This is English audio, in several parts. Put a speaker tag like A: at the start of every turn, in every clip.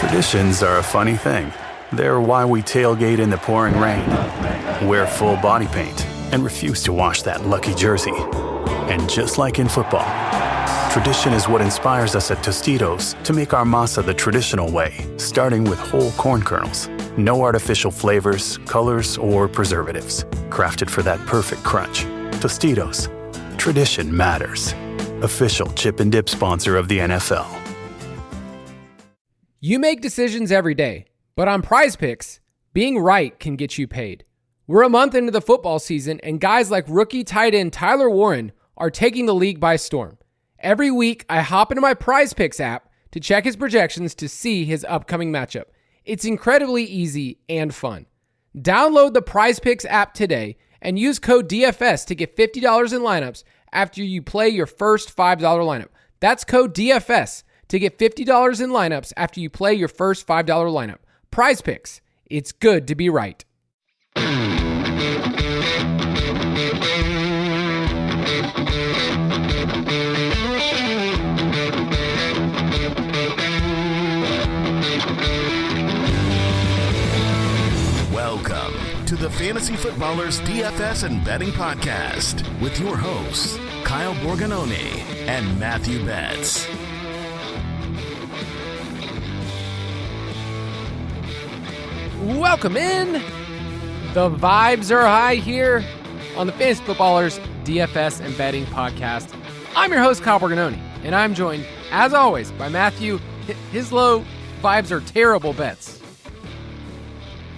A: Traditions are a funny thing. They're why we tailgate in the pouring rain, wear full body paint, and refuse to wash that lucky jersey. And just like in football, tradition is what inspires us at Tostitos to make our masa the traditional way, starting with whole corn kernels. No artificial flavors, colors, or preservatives. Crafted for that perfect crunch. Tostitos. Tradition matters. Official chip and dip sponsor of the NFL.
B: You make decisions every day, but on PrizePicks, being right can get you paid. We're a month into the football season, and guys like rookie tight end Tyler Warren are taking the league by storm. Every week, I hop into my PrizePicks app to check his projections to see his upcoming matchup. It's incredibly easy and fun. Download the PrizePicks app today and use code DFS to get $50 in lineups after you play your first $5 lineup. That's code DFS to get $50 in lineups after you play your first $5 lineup. PrizePicks. It's good to be right.
C: Welcome to the Fantasy Footballers DFS and Betting Podcast with your hosts, Kyle Borganoni and Matthew Betz.
B: Welcome in. The vibes are high here on the Fantasy Footballers DFS and Betting Podcast. I'm your host, Kyle Borganoni, and I'm joined, as always, by Matthew. His low vibes are terrible bets.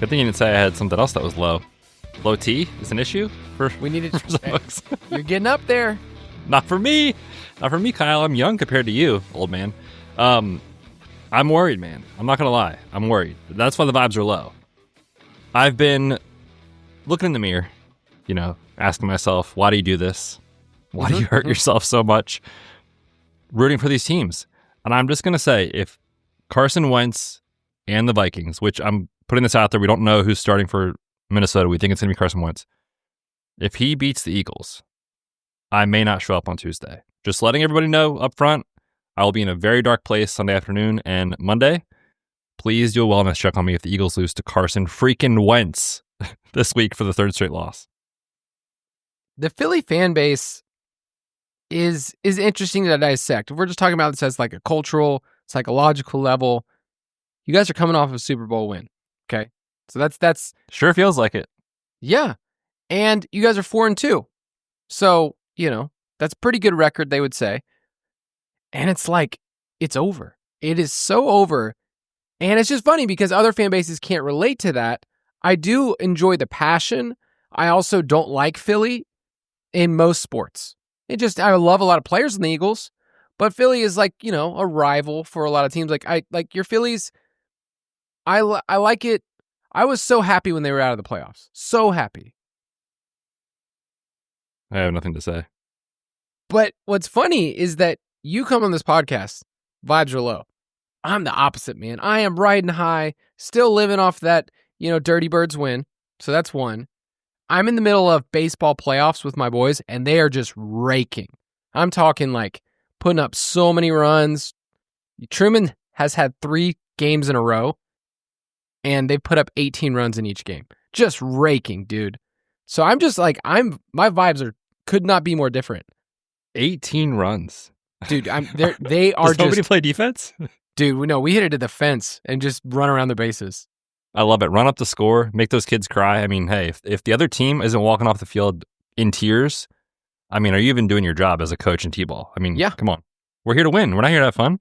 D: Good thing you didn't say I had something else that was low. Low T is an issue for
B: We need
D: for some folks.
B: You're getting up there.
D: Not for me. Not for me, Kyle. I'm young compared to you, old man. I'm worried, man. I'm not going to lie. I'm worried. That's why the vibes are low. I've been looking in the mirror, asking myself, why do you do this? Why do you hurt yourself so much? Rooting for these teams. And I'm just going to say, if Carson Wentz and the Vikings, which I'm putting this out there, we don't know who's starting for Minnesota. We think it's going to be Carson Wentz. If he beats the Eagles, I may not show up on Tuesday. Just letting everybody know up front, I will be in a very dark place Sunday afternoon and Monday. Please do a wellness check on me if the Eagles lose to Carson freaking Wentz this week for the third straight loss.
B: The Philly fan base is interesting to dissect. If we're just talking about this as like a cultural, psychological level, you guys are coming off of a Super Bowl win. Okay. So that's
D: Sure feels like it.
B: Yeah. And you guys are 4-2. So, that's a pretty good record, they would say. And it's like, it's over. It is so over. And it's just funny because other fan bases can't relate to that. I do enjoy the passion. I also don't like Philly in most sports. I love a lot of players in the Eagles, but Philly is like, a rival for a lot of teams. Like your Phillies, I like it. I was so happy when they were out of the playoffs. So happy.
D: I have nothing to say.
B: But what's funny is that you come on this podcast, vibes are low. I'm the opposite, man. I am riding high, still living off that, Dirty Birds win. So that's one. I'm in the middle of baseball playoffs with my boys, and they are just raking. I'm talking like putting up so many runs. Truman has had 3 games in a row, and they put up 18 runs in each game. Just raking, dude. So I'm just like, my vibes could not be more different.
D: 18 runs.
B: Dude, they are
D: Does nobody play defense?
B: Dude, we hit it to the fence and just run around the bases.
D: I love it. Run up the score, make those kids cry. I mean, hey, if the other team isn't walking off the field in tears, are you even doing your job as a coach in T-ball? Yeah. Come on. We're here to win. We're not here to have fun.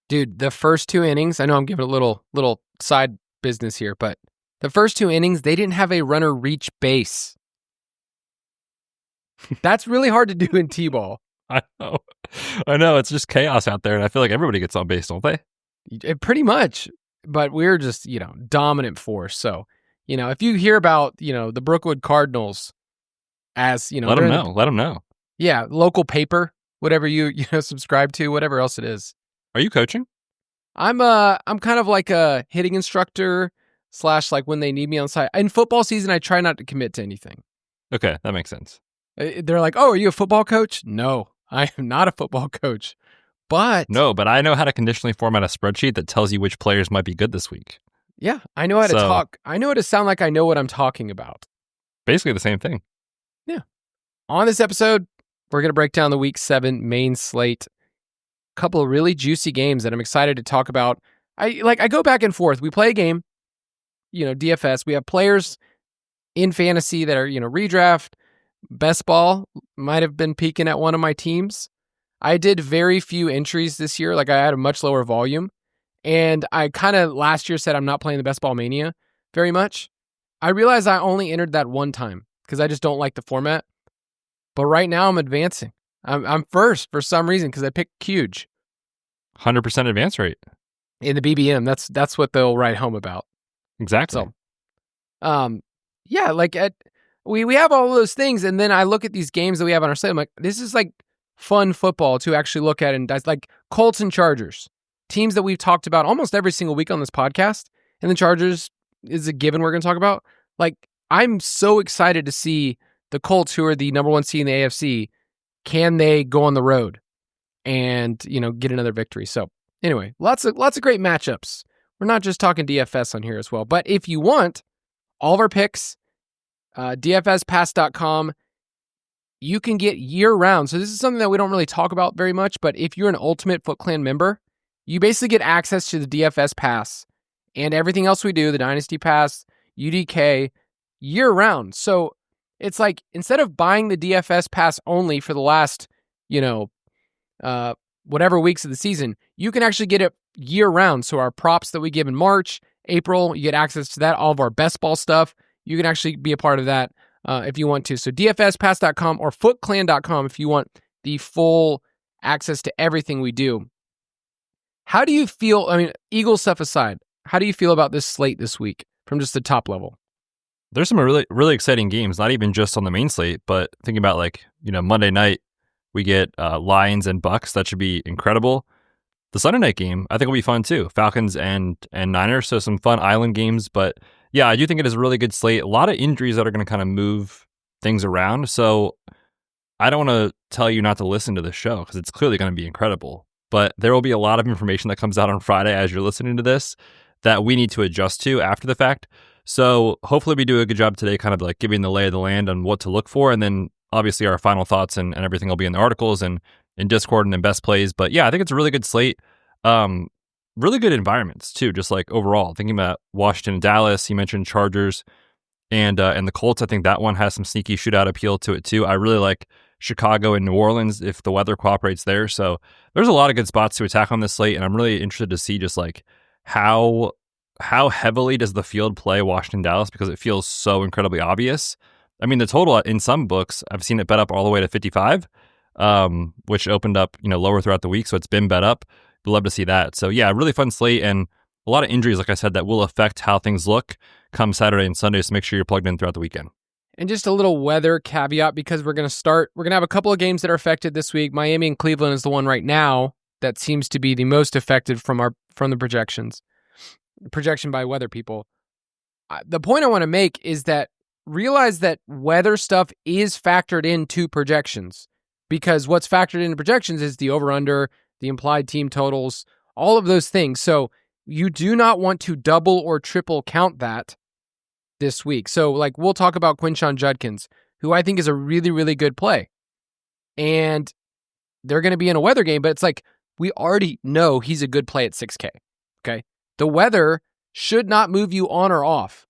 B: Dude, the first 2 innings, I know I'm giving a little side business here, but the first 2 innings, they didn't have a runner reach base. That's really hard to do in T-ball.
D: I know. It's just chaos out there, and I feel like everybody gets on base, don't they?
B: Pretty much. But we're just, dominant force. So, if you hear about, the Brookwood Cardinals as,
D: let them know. Let them know.
B: Yeah. Local paper, whatever you subscribe to, whatever else it is.
D: Are you coaching?
B: I'm kind of like a hitting instructor / like when they need me on site. In football season, I try not to commit to anything.
D: Okay. That makes sense.
B: They're like, oh, are you a football coach? No, I am not a football coach. But
D: no, but I know how to conditionally format a spreadsheet that tells you which players might be good this week.
B: Yeah, I know how to talk. I know how to sound like I know what I'm talking about.
D: Basically the same thing.
B: Yeah. On this episode, we're going to break down the Week 7 main slate. A couple of really juicy games that I'm excited to talk about. I go back and forth. We play a game, DFS. We have players in fantasy that are, redraft. Best ball might have been peaking at one of my teams. I did very few entries this year. I had a much lower volume. And I kind of last year said I'm not playing the Best Ball Mania very much. I realized I only entered that one time because I just don't like the format. But right now I'm advancing. I'm first for some reason because I picked huge.
D: 100% advance rate.
B: In the BBM, that's what they'll write home about.
D: Exactly.
B: So, we have all those things, and then I look at these games that we have on our slate. I'm like, this is fun football to actually look at, and Colts and Chargers, teams that we've talked about almost every single week on this podcast, and the Chargers is a given we're going to talk about. I'm so excited to see the Colts, who are the number one seed in the AFC, can they go on the road and get another victory? So anyway, lots of great matchups. We're not just talking DFS on here as well, but if you want all of our picks, DFSpass.com, you can get year-round. So this is something that we don't really talk about very much, but if you're an Ultimate Foot Clan member, you basically get access to the DFS Pass and everything else we do, the Dynasty Pass, UDK, year-round. So it's instead of buying the DFS Pass only for the last, whatever weeks of the season, you can actually get it year-round. So our props that we give in March, April, you get access to that, all of our best ball stuff. You can actually be a part of that if you want to. So DFSpass.com or FootClan.com if you want the full access to everything we do. How do you feel, Eagles stuff aside, how do you feel about this slate this week from just the top level?
D: There's some really, really exciting games, not even just on the main slate, but thinking about Monday night, we get Lions and Bucks. That should be incredible. The Sunday night game, I think will be fun too. Falcons and Niners. So some fun island games, but yeah, I do think it is a really good slate. A lot of injuries that are going to kind of move things around. So I don't want to tell you not to listen to the show because it's clearly going to be incredible. But there will be a lot of information that comes out on Friday as you're listening to this that we need to adjust to after the fact. So hopefully we do a good job today kind of giving the lay of the land on what to look for. And then obviously our final thoughts and everything will be in the articles and in Discord and in best plays. But yeah, I think it's a really good slate. Really good environments too, just overall. Thinking about Washington and Dallas, you mentioned Chargers and the Colts. I think that one has some sneaky shootout appeal to it too. I really like Chicago and New Orleans if the weather cooperates there. So there's a lot of good spots to attack on this slate, and I'm really interested to see just how heavily does the field play Washington Dallas, because it feels so incredibly obvious. The total in some books, I've seen it bet up all the way to 55, which opened up lower throughout the week, so it's been bet up. We'd love to see that. So yeah, really fun slate and a lot of injuries, like I said, that will affect how things look come Saturday and Sunday. So make sure you're plugged in throughout the weekend.
B: And just a little weather caveat, because we're going to have a couple of games that are affected this week. Miami and Cleveland is the one right now that seems to be the most affected from the projection by weather people. The point I want to make is that realize that weather stuff is factored into projections, because what's factored into projections is the over-under, the implied team totals, all of those things. So you do not want to double or triple count that this week. So we'll talk about Quinshon Judkins, who I think is a really, really good play. And they're going to be in a weather game, but it's we already know he's a good play at 6K. Okay. The weather should not move you on or off.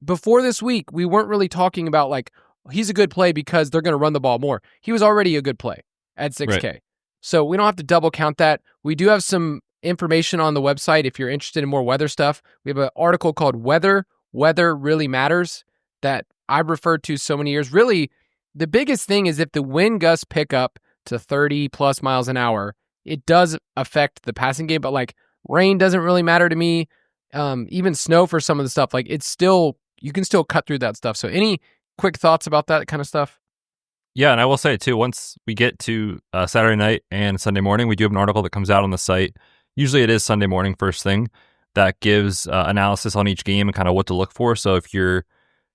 B: Before this week, we weren't really talking about he's a good play because they're going to run the ball more. He was already a good play at 6K. Right. So we don't have to double count that. We do have some information on the website if you're interested in more weather stuff. We have an article called Weather Really Matters that I've referred to so many years. Really, the biggest thing is if the wind gusts pick up to 30 plus miles an hour, it does affect the passing game, but rain doesn't really matter to me. Even snow for some of the stuff, it's still, you can still cut through that stuff. So any quick thoughts about that kind of stuff?
D: Yeah, and I will say too, once we get to Saturday night and Sunday morning, we do have an article that comes out on the site. Usually it is Sunday morning first thing that gives analysis on each game and kind of what to look for. So if you're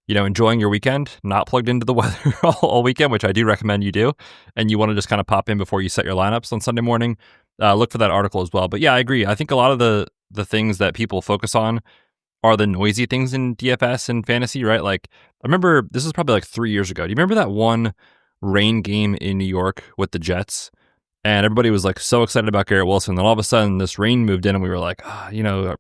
D: enjoying your weekend, not plugged into the weather all weekend, which I do recommend you do, and you want to just kind of pop in before you set your lineups on Sunday morning, look for that article as well. But yeah, I agree. I think a lot of the things that people focus on are the noisy things in DFS and fantasy, right? Like, I remember this was probably like 3 years ago. Do you remember that one rain game in New York with the Jets? And everybody was like so excited about Garrett Wilson. Then all of a sudden this rain moved in and we were like,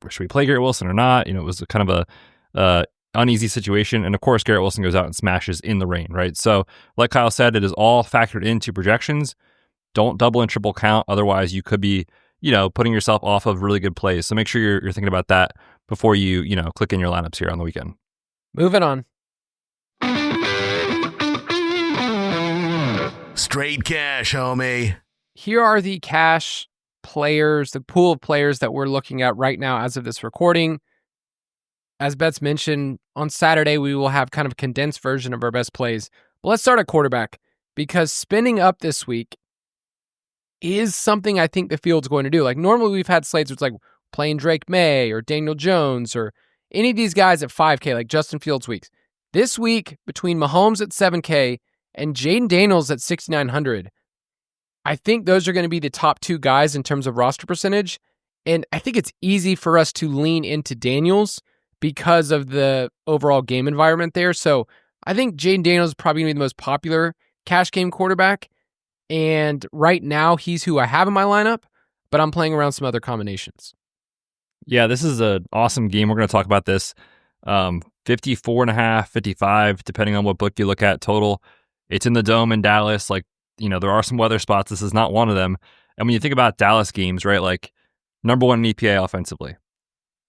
D: should we play Garrett Wilson or not? It was kind of a uneasy situation. And of course, Garrett Wilson goes out and smashes in the rain, right? So like Kyle said, it is all factored into projections. Don't double and triple count. Otherwise you could be, putting yourself off of really good plays. So make sure you're thinking about that before you, click in your lineups here on the weekend.
B: Moving on.
C: Straight cash, homie.
B: Here are the cash players, the pool of players that we're looking at right now as of this recording. As Betz mentioned, on Saturday, we will have kind of a condensed version of our best plays. But let's start at quarterback, because spinning up this week is something I think the field's going to do. Like, normally we've had slates where it's like playing Drake May or Daniel Jones or any of these guys at 5K, like Justin Fields weeks. This week, between Mahomes at 7K and Jaden Daniels at 6,900, I think those are going to be the top two guys in terms of roster percentage. And I think it's easy for us to lean into Daniels because of the overall game environment there. So I think Jaden Daniels is probably going to be the most popular cash game quarterback. And right now, he's who I have in my lineup, but I'm playing around some other combinations.
D: Yeah, this is an awesome game. We're going to talk about this. 54.5, 55, depending on what book you look at total. It's in the Dome in Dallas. Like, there are some weather spots. This is not one of them. And when you think about Dallas games, right, like number one in EPA offensively,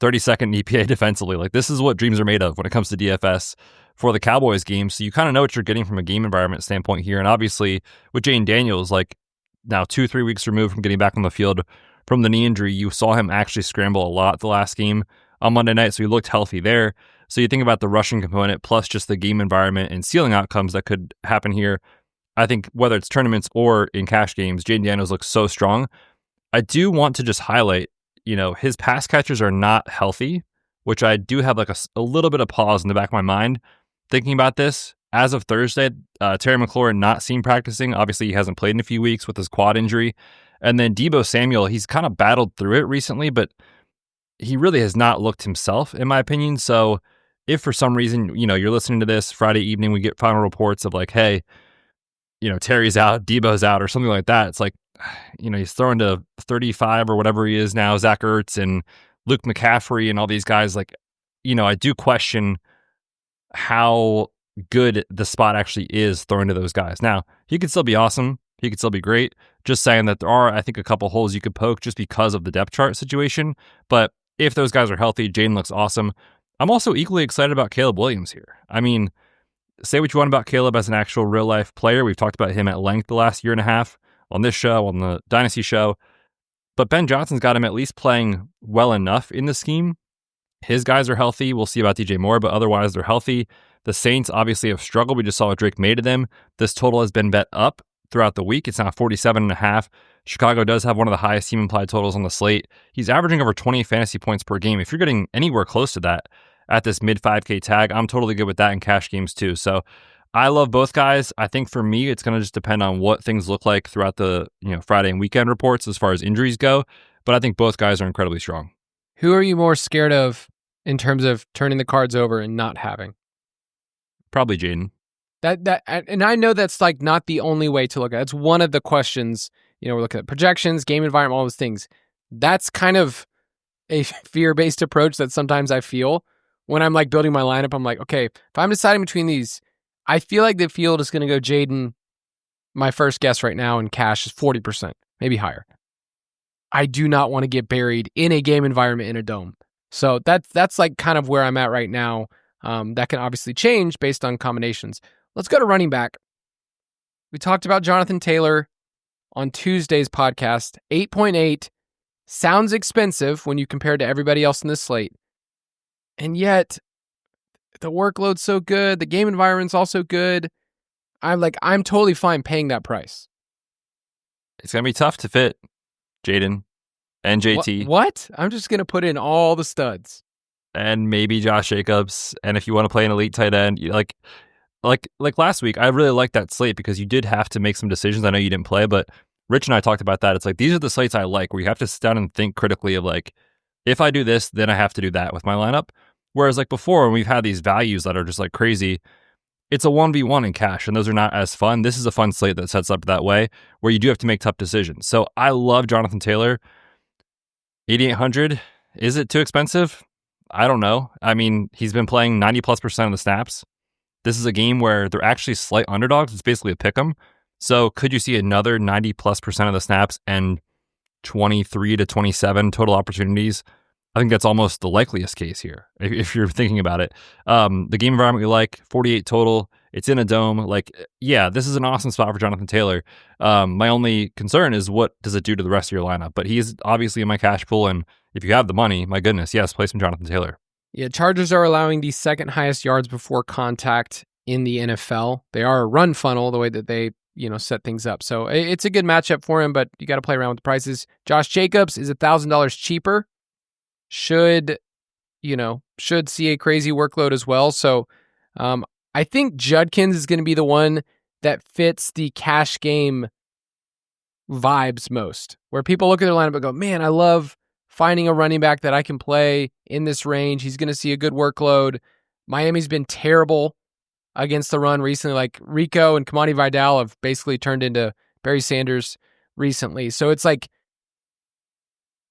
D: 32nd in EPA defensively, like this is what dreams are made of when it comes to DFS for the Cowboys game. So you kind of know what you're getting from a game environment standpoint here. And obviously with Jaden Daniels, like now 2-3 weeks removed from getting back on the field from the knee injury, you saw him actually scramble a lot the last game on Monday night. So he looked healthy there. So you think about the rushing component plus just the game environment and ceiling outcomes that could happen here. I think whether it's tournaments or in cash games, Jaden Daniels looks so strong. I do want to just highlight, his pass catchers are not healthy, which I do have like a little bit of pause in the back of my mind thinking about this. As of Thursday, Terry McLaurin not seen practicing. Obviously, he hasn't played in a few weeks with his quad injury. And then Deebo Samuel, he's kind of battled through it recently, but he really has not looked himself, in my opinion. So if for some reason, you're listening to this Friday evening, we get final reports of like, hey, Terry's out, Debo's out, or something like that. It's like, he's throwing to 35 or whatever he is now, Zach Ertz and Luke McCaffrey and all these guys. Like, I do question how good the spot actually is throwing to those guys. Now, he could still be awesome. He could still be great. Just saying that there are, I think, a couple holes you could poke just because of the depth chart situation. But if those guys are healthy, Jaden looks awesome. I'm also equally excited about Caleb Williams here. I mean, say what you want about Caleb as an actual real-life player. We've talked about him at length the last year and a half on this show, on the Dynasty show. But Ben Johnson's got him at least playing well enough in the scheme. His guys are healthy. We'll see about DJ Moore, but otherwise they're healthy. The Saints obviously have struggled. We just saw what Drake made of them. This total has been bet up throughout the week. It's now 47.5. Chicago does have one of the highest team implied totals on the slate. He's averaging over 20 fantasy points per game. If you're getting anywhere close to that at this mid 5K tag, I'm totally good with that in cash games too. So I love both guys. I think for me, it's going to just depend on what things look like throughout the Friday and weekend reports as far as injuries go. But I think both guys are incredibly strong.
B: Who are you more scared of in terms of turning the cards over and not having?
D: Probably Jaden.
B: And I know that's like not the only way to look at it. It's one of the questions. We're looking at projections, game environment, all those things. That's kind of a fear-based approach that sometimes I feel when I'm like building my lineup. I'm like, okay, if I'm deciding between these, I feel like the field is going to go Jaden. My first guess right now in cash is 40%, maybe higher. I do not want to get buried in a game environment in a dome. So that's like kind of where I'm at right now. That can obviously change based on combinations. Let's go to running back. We talked about Jonathan Taylor on Tuesday's podcast. 8.8 sounds expensive when you compare to everybody else in this slate. And yet, the workload's so good. The game environment's also good. I'm totally fine paying that price.
D: It's going to be tough to fit Jaden and JT.
B: What? I'm just going to put in all the studs.
D: And maybe Josh Jacobs. And if you want to play an elite tight end, like last week, I really liked that slate because you did have to make some decisions. I know you didn't play, but Rich and I talked about that. It's like, these are the slates I like, where you have to sit down and think critically of like, if I do this, then I have to do that with my lineup. Whereas like before, when we've had these values that are just like crazy, it's a 1v1 in cash, and those are not as fun. This is a fun slate that sets up that way, where you do have to make tough decisions. So I love Jonathan Taylor. 8,800. Is it too expensive? I don't know. I mean, he's been playing 90+% of the snaps. This is a game where they're actually slight underdogs. It's basically a pick 'em. So could you see another 90+% of the snaps and 23 to 27 total opportunities? I think that's almost the likeliest case here, if you're thinking about it. The game environment we like, 48 total. It's in a dome. Like, yeah, this is an awesome spot for Jonathan Taylor. My only concern is, what does it do to the rest of your lineup? But he's obviously in my cash pool, and if you have the money, my goodness, yes, play some Jonathan Taylor.
B: Yeah, Chargers are allowing the second highest yards before contact in the NFL. They are a run funnel, the way that they set things up. So it's a good matchup for him, but you got to play around with the prices. Josh Jacobs is $1,000 cheaper. Should see a crazy workload as well. So I think Judkins is going to be the one that fits the cash game vibes most, where people look at their lineup and go, man, I love finding a running back that I can play in this range. He's going to see a good workload. Miami's been terrible against the run recently. Like Rico and Kamani Vidal have basically turned into Barry Sanders recently. So it's like,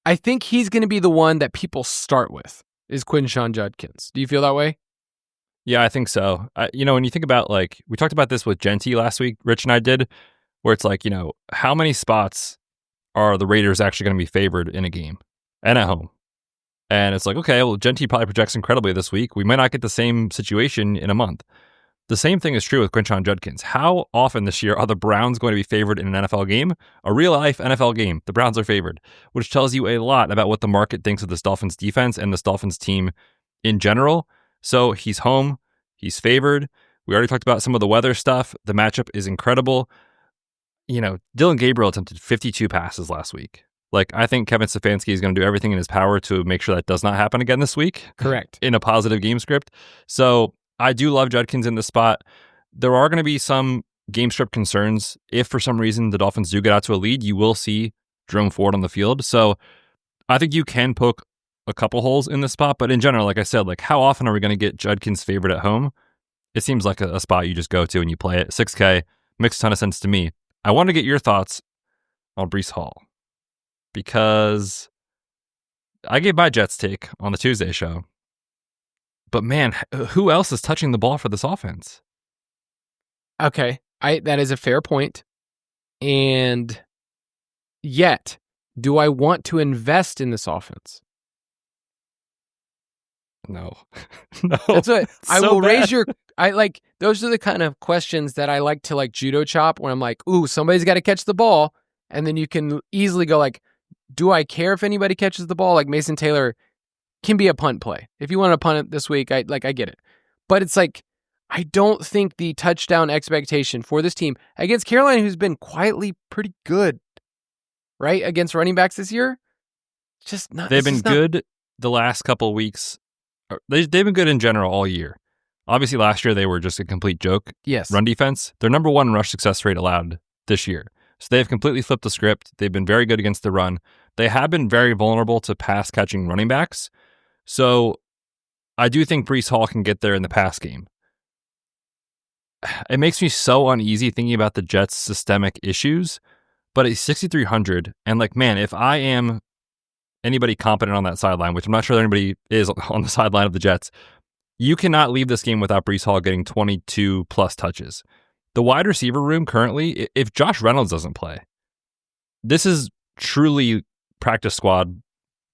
B: I think he's going to be the one that people start with, is Quinshon Judkins. Do you feel that way?
D: Yeah, I think so. When you think about, like, we talked about this with Genty last week, Rich and I did, where it's like, how many spots are the Raiders actually going to be favored in a game and at home? And it's like, okay, well, Genty probably projects incredibly this week. We might not get the same situation in a month. The same thing is true with Quinshon Judkins. How often this year are the Browns going to be favored in an NFL game? A real-life NFL game. The Browns are favored, which tells you a lot about what the market thinks of this Dolphins defense and this Dolphins team in general. So he's home. He's favored. We already talked about some of the weather stuff. The matchup is incredible. Dylan Gabriel attempted 52 passes last week. Like, I think Kevin Stefanski is going to do everything in his power to make sure that does not happen again this week.
B: Correct.
D: In a positive game script. So I do love Judkins in this spot. There are going to be some game script concerns. If for some reason the Dolphins do get out to a lead, you will see Jerome Ford on the field. So I think you can poke a couple holes in this spot. But in general, like I said, like, how often are we going to get Judkins favored at home? It seems like a spot you just go to and you play it. 6K makes a ton of sense to me. I want to get your thoughts on Breece Hall, because I gave my Jets take on the Tuesday show. But man, who else is touching the ball for this offense?
B: Okay, that is a fair point. And yet, do I want to invest in this offense?
D: No. No.
B: That's what I
D: So
B: will
D: bad.
B: raise your those are the kind of questions that I like to judo chop, where I'm like, ooh, somebody's got to catch the ball. And then you can easily go like, do I care if anybody catches the ball? Like Mason Taylor can be a punt play. If you want to punt it this week, I get it. But it's like, I don't think the touchdown expectation for this team against Carolina, who's been quietly pretty good, right, against running backs this year, just not.
D: They've been good the last couple of weeks. They've been good in general all year. Obviously, last year they were just a complete joke.
B: Yes.
D: Run defense, their number one rush success rate allowed this year. So they've completely flipped the script. They've been very good against the run. They have been very vulnerable to pass catching running backs. So I do think Breece Hall can get there in the pass game. It makes me so uneasy thinking about the Jets' systemic issues, but at 6,300, and like, man, if I am anybody competent on that sideline, which I'm not sure anybody is on the sideline of the Jets, you cannot leave this game without Breece Hall getting 22 plus touches. The wide receiver room currently, if Josh Reynolds doesn't play, this is truly practice squad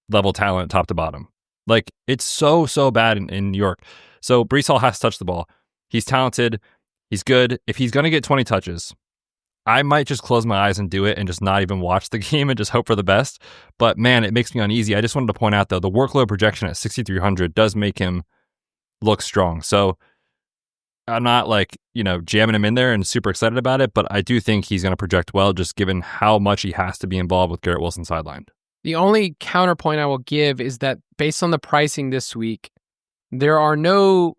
D: level talent top to bottom. Like, it's so bad in New York. So Breece Hall has to touch the ball. He's talented. He's good. If he's going to get 20 touches, I might just close my eyes and do it and just not even watch the game and just hope for the best. But man, it makes me uneasy. I just wanted to point out, though, the workload projection at 6,300 does make him look strong. So I'm not jamming him in there and super excited about it, but I do think he's going to project well, just given how much he has to be involved with Garrett Wilson sidelined.
B: The only counterpoint I will give is that based on the pricing this week, there are no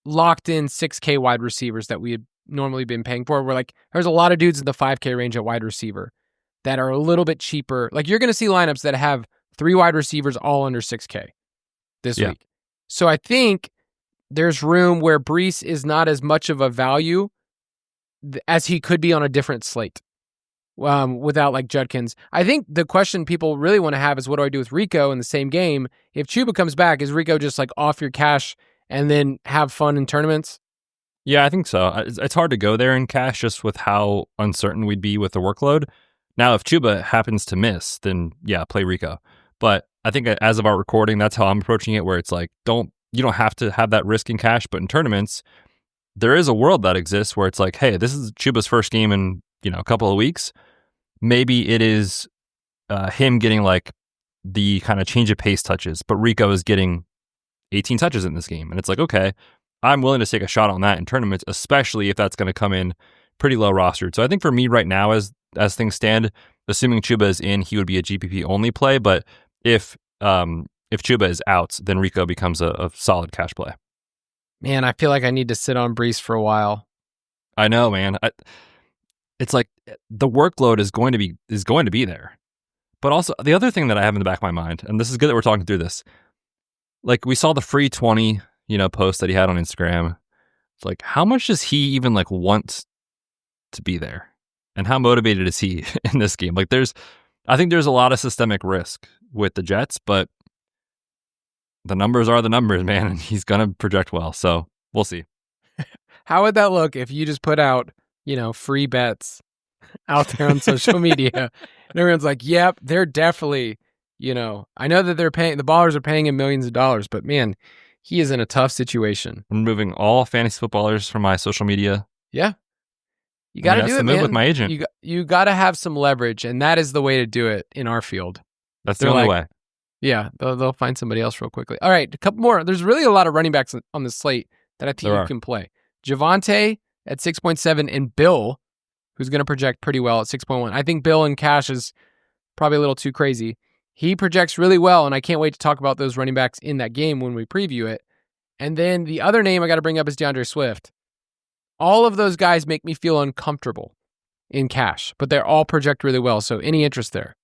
B: locked-in 6K wide receivers that we had normally been paying for. We're like, there's a lot of dudes in the 5K range at wide receiver. that are a little bit cheaper. Like you're going to see lineups that have 3 wide receivers all under 6K this week. So I think there's room where Brees is not as much of a value as he could be on a different slate without like Judkins. I think the question people really want to have is what do I do with Rico in the same game? If Chuba comes back, is Rico just like off your cash and then have fun in tournaments?
D: Yeah, I think so. It's hard to go there in cash just with how uncertain we'd be with the workload. Now, if Chuba happens to miss, then yeah, play Rico. But I think as of our recording, that's how I'm approaching it, where it's like, you don't have to have that risk in cash, but in tournaments, there is a world that exists where it's like, hey, this is Chuba's first game in a couple of weeks. Maybe it is him getting like the kind of change of pace touches, but Rico is getting 18 touches in this game. And it's like, okay, I'm willing to take a shot on that in tournaments, especially if that's going to come in pretty low rostered. So I think for me right now, as things stand, assuming Chuba is in, he would be a GPP only play. But if Chuba is out, then Rico becomes a solid cash play.
B: Man, I feel like I need to sit on Brees for a while.
D: I know, man. It's like the workload is going to be there. But also the other thing that I have in the back of my mind, and this is good that we're talking through this, like we saw the free 20, post that he had on Instagram. It's like, how much does he even like want to be there? And how motivated is he in this game? Like I think there's a lot of systemic risk with the Jets, but the numbers are the numbers, man, and he's going to project well. So we'll see.
B: How would that look if you just put out, free bets out there on social media and everyone's like, yep, they're definitely, I know that the ballers are paying him millions of dollars, but man, he is in a tough situation.
D: I'm removing all fantasy footballers from my social media.
B: Yeah. You got to do it, man.
D: With my agent.
B: You got to have some leverage, and that is the way to do it in our field.
D: That's the only way.
B: Yeah, they'll find somebody else real quickly. All right, a couple more. There's really a lot of running backs on the slate that I think you can play. Javonte at 6.7 and Bill, who's going to project pretty well at 6.1. I think Bill in cash is probably a little too crazy. He projects really well, and I can't wait to talk about those running backs in that game when we preview it. And then the other name I got to bring up is DeAndre Swift. All of those guys make me feel uncomfortable in cash, but they all project really well. So any interest there?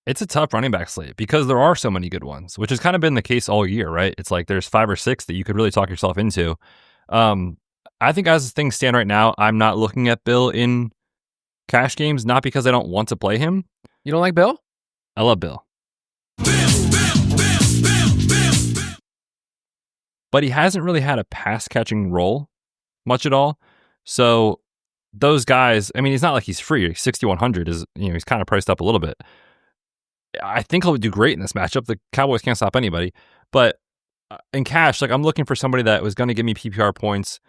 D: It's a tough running back slate because there are so many good ones, which has kind of been the case all year, right? It's like there's 5 or 6 that you could really talk yourself into. I think as things stand right now, I'm not looking at Bill in cash games, not because I don't want to play him.
B: You don't like Bill?
D: I love Bill. But he hasn't really had a pass catching role much at all. So those guys, I mean, it's not like he's free. 6,100 is, he's kind of priced up a little bit. I think he'll do great in this matchup. The Cowboys can't stop anybody. But in cash, like I'm looking for somebody that was going to give me PPR points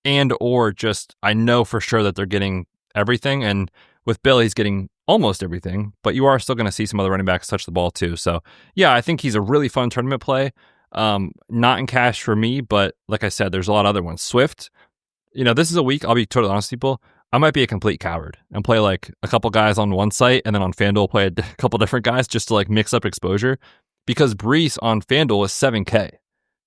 D: and or just I know for sure that they're getting everything. And with Bill, he's getting almost everything. But you are still going to see some other running backs touch the ball too. So yeah, I think he's a really fun tournament play. Not in cash for me, but like I said, there's a lot of other ones. Swift, this is a week, I'll be totally honest with people, I might be a complete coward and play like a couple guys on one site and then on FanDuel play a couple different guys just to like mix up exposure because Brees on FanDuel is 7K.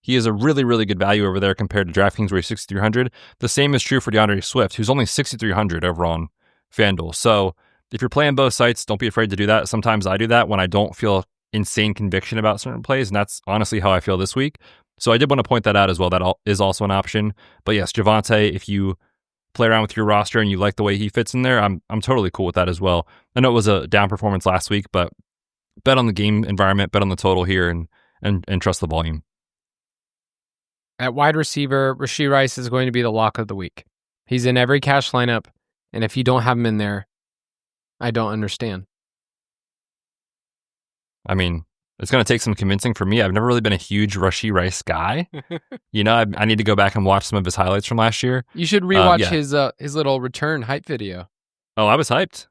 D: He is a really, really good value over there compared to DraftKings where he's 6,300. The same is true for DeAndre Swift, who's only 6,300 over on FanDuel. So if you're playing both sites, don't be afraid to do that. Sometimes I do that when I don't feel insane conviction about certain plays, and that's honestly how I feel this week. So I did want to point that out as well. That is also an option. But yes, Javonte, if you play around with your roster and you like the way he fits in there, I'm totally cool with that as well. I know it was a down performance last week, but bet on the game environment, bet on the total here, and trust the volume.
B: At wide receiver, Rashee Rice is going to be the lock of the week. He's in every cash lineup, and if you don't have him in there, I don't understand. I
D: mean, it's going to take some convincing for me. I've never really been a huge Rashee Rice guy. I need to go back and watch some of his highlights from last year.
B: You should rewatch his little return hype video.
D: Oh, I was hyped.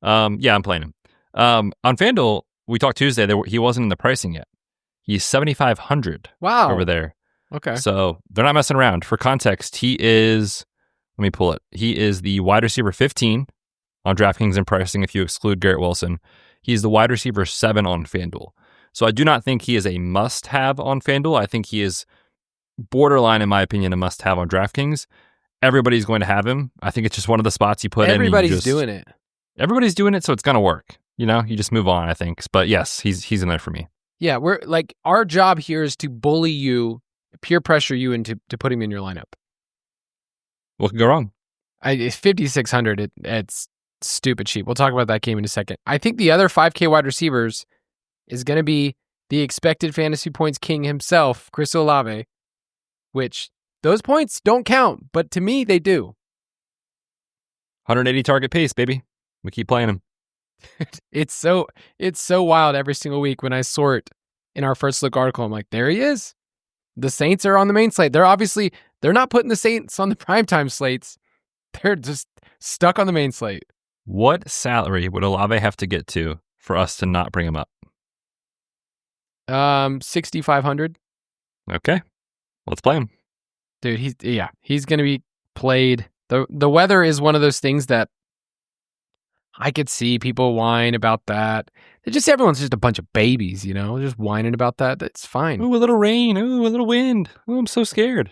D: I'm playing him. On FanDuel, we talked Tuesday. He wasn't in the pricing yet. He's 7,500 over there.
B: Okay.
D: So they're not messing around. For context, he is, let me pull it. He is the wide receiver 15 on DraftKings in pricing if you exclude Garrett Wilson. He's the wide receiver 7 on FanDuel. So I do not think he is a must-have on FanDuel. I think he is borderline, in my opinion, a must-have on DraftKings. everybody's going to have him. I think it's just one of the spots you put in.
B: Everybody's doing it.
D: Everybody's doing it, so it's going to work. You know, you just move on, I think. But yes, he's in there for me.
B: Yeah, we're like, our job here is to bully you, peer pressure you into putting him in your lineup.
D: What could go wrong?
B: It's 5,600. It's stupid cheap. We'll talk about that game in a second. I think the other 5K wide receivers is going to be the expected fantasy points king himself, Chris Olave, which those points don't count, but to me, they do.
D: 180 target pace, baby. We keep playing him.
B: It's so wild every single week when I sort in our first look article. I'm like, there he is. The Saints are on the main slate. They're not putting the Saints on the primetime slates. They're just stuck on the main slate.
D: What salary would Olave have to get to for us to not bring him up?
B: 6,500.
D: Okay, let's play him.
B: Dude, he's going to be played. The weather is one of those things that I could see people whine about that. Everyone's just a bunch of babies, you know, just whining about that. That's fine.
D: Ooh, a little rain. Ooh, a little wind. Ooh, I'm so scared.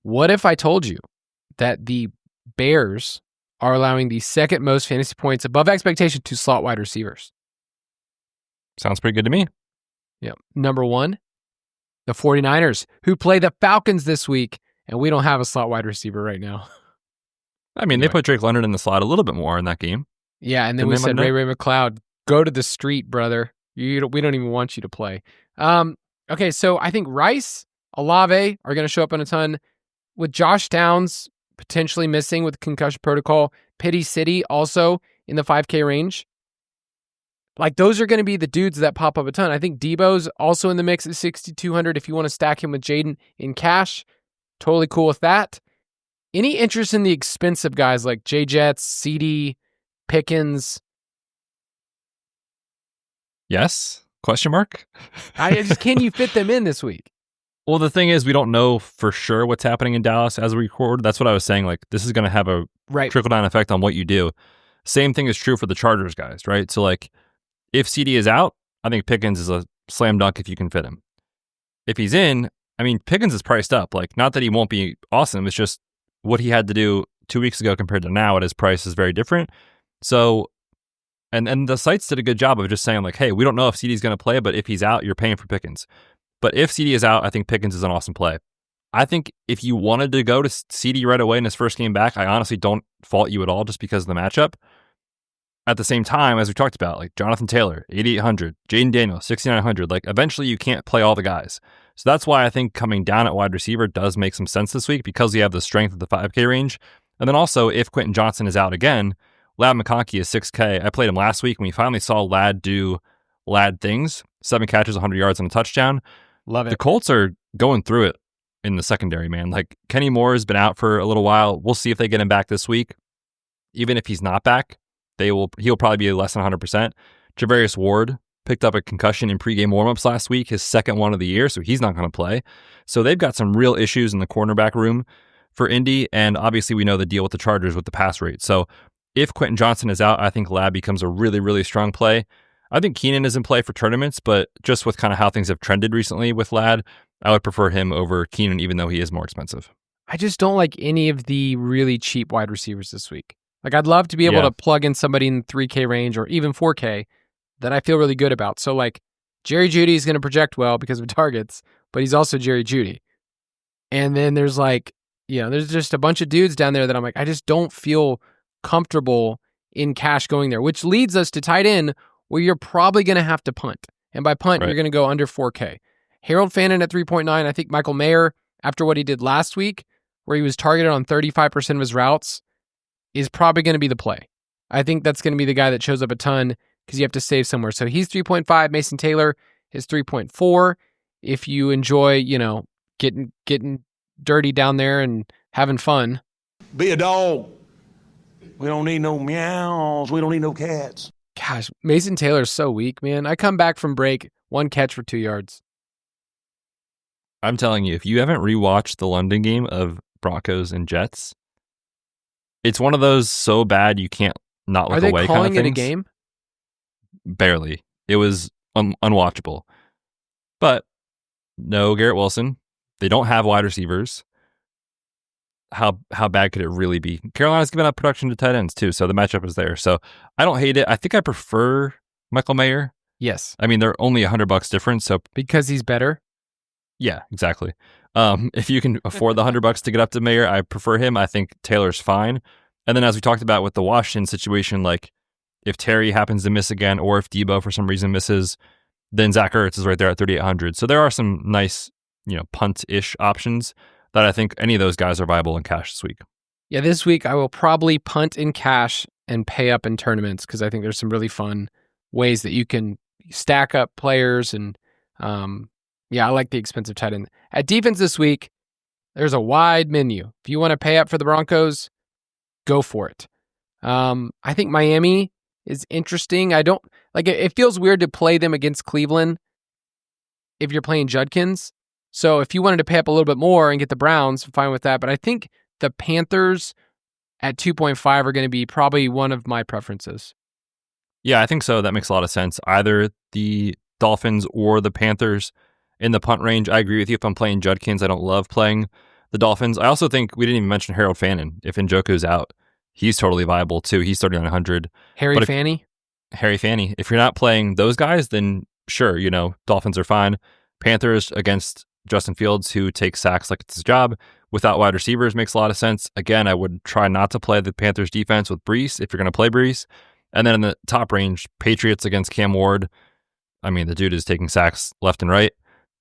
B: What if I told you that the Bears are allowing the second most fantasy points above expectation to slot wide receivers?
D: Sounds pretty good to me.
B: Yeah. Number one, the 49ers, who play the Falcons this week, and we don't have a slot wide receiver right now.
D: I mean, they put Drake Leonard in the slot a little bit more in that game.
B: Yeah, and then we said, Ray McLeod, go to the street, brother. We don't even want you to play. Okay, so I think Rice, Olave are going to show up in a ton. With Josh Downs potentially missing with concussion protocol, Pity City also in the 5K range. Like, those are going to be the dudes that pop up a ton. I think Debo's also in the mix at 6,200 if you want to stack him with Jaden in cash. Totally cool with that. Any interest in the expensive guys like J-Jets, CD, Pickens?
D: Yes? Question mark?
B: Can you fit them in this week?
D: Well, the thing is, we don't know for sure what's happening in Dallas as we record. That's what I was saying. Like, this is going to have a trickle-down effect on what you do. Same thing is true for the Chargers guys, right? So, like, if CD is out, I think Pickens is a slam dunk if you can fit him. If he's in, I mean, Pickens is priced up. Like, not that he won't be awesome. It's just what he had to do 2 weeks ago compared to now at his price is very different. So, and the sites did a good job of just saying, like, hey, we don't know if CD's going to play, but if he's out, you're paying for Pickens. But if CD is out, I think Pickens is an awesome play. I think if you wanted to go to CD right away in his first game back, I honestly don't fault you at all just because of the matchup. At the same time, as we talked about, like Jonathan Taylor, 8,800, Jaden Daniels, 6,900, like eventually you can't play all the guys. So that's why I think coming down at wide receiver does make some sense this week because you have the strength of the 5K range. And then also, if Quentin Johnson is out again, Ladd McConkey is 6K. I played him last week and we finally saw Ladd do Ladd things. 7 catches, 100 yards, and a touchdown.
B: Love it.
D: The Colts are going through it in the secondary, man. Like, Kenny Moore has been out for a little while. We'll see if they get him back this week. Even if he's not back, he'll probably be less than 100%. Javarius Ward picked up a concussion in pregame warmups last week, his second one of the year, so he's not going to play. So they've got some real issues in the cornerback room for Indy, and obviously we know the deal with the Chargers with the pass rate. So if Quentin Johnson is out, I think Ladd becomes a really, really strong play. I think Keenan is in play for tournaments, but just with kind of how things have trended recently with Ladd, I would prefer him over Keenan, even though he is more expensive.
B: I just don't like any of the really cheap wide receivers this week. Like, I'd love to be able to plug in somebody in 3K range or even 4K that I feel really good about. So, like, Jerry Jeudy is going to project well because of targets, but he's also Jerry Jeudy. And then there's there's just a bunch of dudes down there that I'm like, I just don't feel comfortable in cash going there, which leads us to tight end, where you're probably going to have to punt. And by punt, You're going to go under 4K. Harold Fannin at 3.9. I think Michael Mayer, after what he did last week, where he was targeted on 35% of his routes, is probably going to be the play. I think that's going to be the guy that shows up a ton because you have to save somewhere. So he's 3.5. Mason Taylor is 3.4. If you enjoy, getting dirty down there and having fun.
E: Be a dog. We don't need no meows. We don't need no cats.
B: Gosh, Mason Taylor's so weak, man. I come back from break, 1 catch for 2 yards.
D: I'm telling you, if you haven't rewatched the London game of Broncos and Jets, it's one of those so bad you can't not look away kind of things. Are they calling it a game? Barely. It was unwatchable. But no Garrett Wilson. They don't have wide receivers. how bad could it really be? Carolina's given up production to tight ends too, so the matchup is there. So I don't hate it. I think I prefer Michael Mayer.
B: Yes.
D: I mean, they're only $100 difference, so
B: Because he's better?
D: yeah, exactly. If you can afford the $100 to get up to Mayer, I prefer him. I think Taylor's fine. And then as we talked about with the Washington situation, like if Terry happens to miss again, or if Debo for some reason misses, then Zach Ertz is right there at 3,800. So there are some nice, punt-ish options that I think any of those guys are viable in cash this week.
B: Yeah, this week I will probably punt in cash and pay up in tournaments because I think there's some really fun ways that you can stack up players. And I like the expensive tight end. At defense this week, there's a wide menu. If you want to pay up for the Broncos, go for it. I think Miami is interesting. I don't like it. It feels weird to play them against Cleveland if you're playing Judkins. So if you wanted to pay up a little bit more and get the Browns, I'm fine with that. But I think the Panthers at 2.5 are going to be probably one of my preferences.
D: Yeah, I think so. That makes a lot of sense. Either the Dolphins or the Panthers in the punt range. I agree with you. If I'm playing Judkins, I don't love playing the Dolphins. I also think we didn't even mention Harold Fannin. If Njoku's out, he's totally viable too. He's 3,900.
B: Harry Fanny?
D: Harry Fanny. If you're not playing those guys, then sure, Dolphins are fine. Panthers against Justin Fields, who takes sacks like it's his job, without wide receivers makes a lot of sense. Again, I would try not to play the Panthers defense with Brees if you're going to play Brees. And then in the top range, Patriots against Cam Ward. I mean, the dude is taking sacks left and right.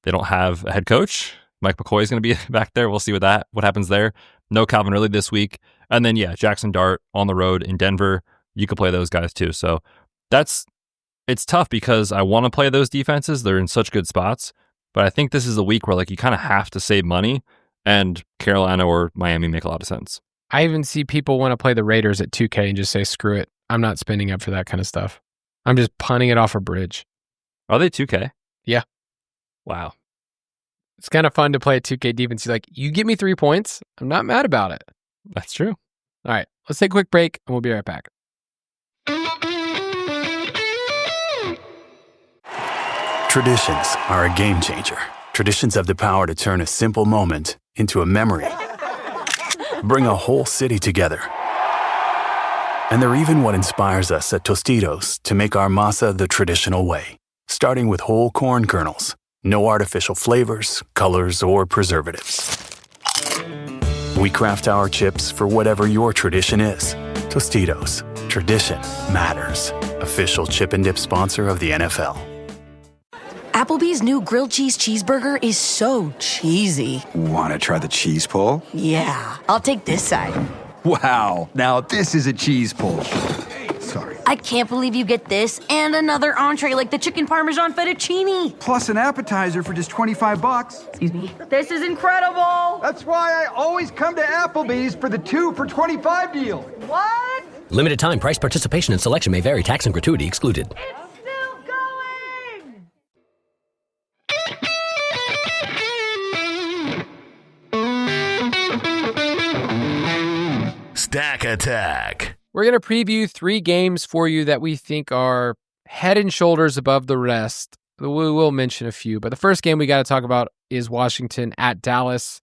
D: They don't have a head coach. Mike McCoy is going to be back there. We'll see what happens there. No Calvin Ridley this week. And then, Jackson Dart on the road in Denver. You could play those guys too. So it's tough because I want to play those defenses. They're in such good spots. But I think this is a week where you kind of have to save money, and Carolina or Miami make a lot of sense.
B: I even see people want to play the Raiders at 2K and just say, screw it. I'm not spending up for that kind of stuff. I'm just punting it off a bridge.
D: Are they 2K?
B: Yeah.
D: Wow.
B: It's kind of fun to play a 2K defense. You're like, you give me 3 points. I'm not mad about it.
D: That's true.
B: All right. Let's take a quick break and we'll be right back.
A: Traditions are a game changer. Traditions have the power to turn a simple moment into a memory. Bring a whole city together. And they're even what inspires us at Tostitos to make our masa the traditional way. Starting with whole corn kernels. No artificial flavors, colors, or preservatives. We craft our chips for whatever your tradition is. Tostitos. Tradition matters. Official chip and dip sponsor of the NFL.
F: Applebee's new grilled cheese cheeseburger is so cheesy.
G: Want to try the cheese pull?
F: Yeah, I'll take this side.
G: Wow, now this is a cheese pull. Sorry.
F: I can't believe you get this and another entree like the chicken parmesan fettuccine.
G: Plus an appetizer for just $25.
F: Excuse me. This is incredible.
H: That's why I always come to Applebee's for the 2 for $25 deal.
F: What?
I: Limited time price participation and selection may vary. Tax and gratuity excluded.
F: It's still going.
C: Stack Attack.
B: We're going to preview 3 games for you that we think are head and shoulders above the rest. We will mention a few, but the first game we got to talk about is Washington at Dallas.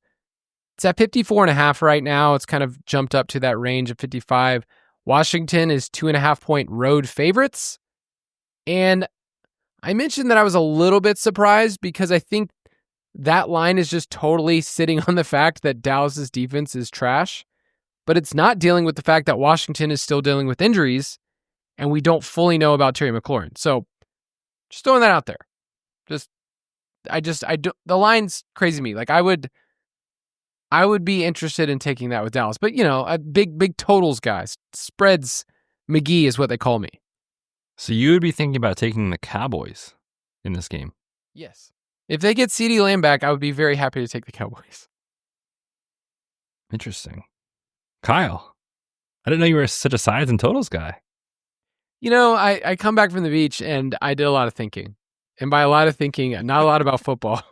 B: It's at 54.5 right now. It's kind of jumped up to that range of 55. Washington is 2.5-point road favorites. And I mentioned that I was a little bit surprised because I think that line is just totally sitting on the fact that Dallas's defense is trash. But it's not dealing with the fact that Washington is still dealing with injuries and we don't fully know about Terry McLaurin. So just throwing that out there. The line's crazy to me. Like I would be interested in taking that with Dallas, but a big totals guys. Spreads McGee is what they call me.
D: So you would be thinking about taking the Cowboys in this game?
B: Yes. If they get CeeDee Lamb back, I would be very happy to take the Cowboys.
D: Interesting. Kyle, I didn't know you were such a sides and totals guy.
B: I come back from the beach and I did a lot of thinking. And by a lot of thinking, not a lot about football.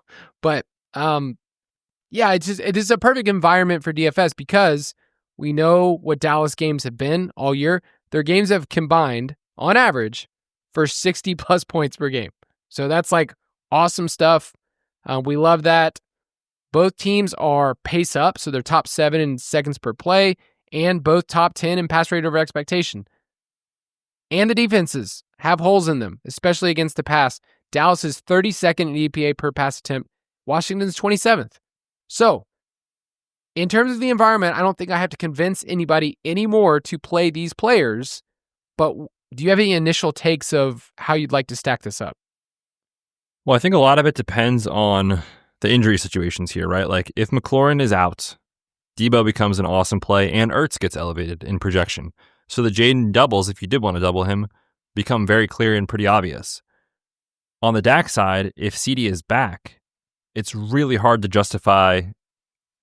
B: But it is a perfect environment for DFS because we know what Dallas games have been all year. Their games have combined, on average, for 60-plus points per game. So that's awesome stuff. We love that. Both teams are pace up, so they're top 7 in seconds per play, and both top 10 in pass rate over expectation. And the defenses have holes in them, especially against the pass. Dallas is 32nd in EPA per pass attempt. Washington's 27th. So, in terms of the environment, I don't think I have to convince anybody anymore to play these players, but do you have any initial takes of how you'd like to stack this up?
D: Well, I think a lot of it depends on the injury situations here, right? Like if McLaurin is out, Debo becomes an awesome play and Ertz gets elevated in projection. So the Jaden doubles, if you did want to double him, become very clear and pretty obvious. On the Dak side, if CD is back, it's really hard to justify,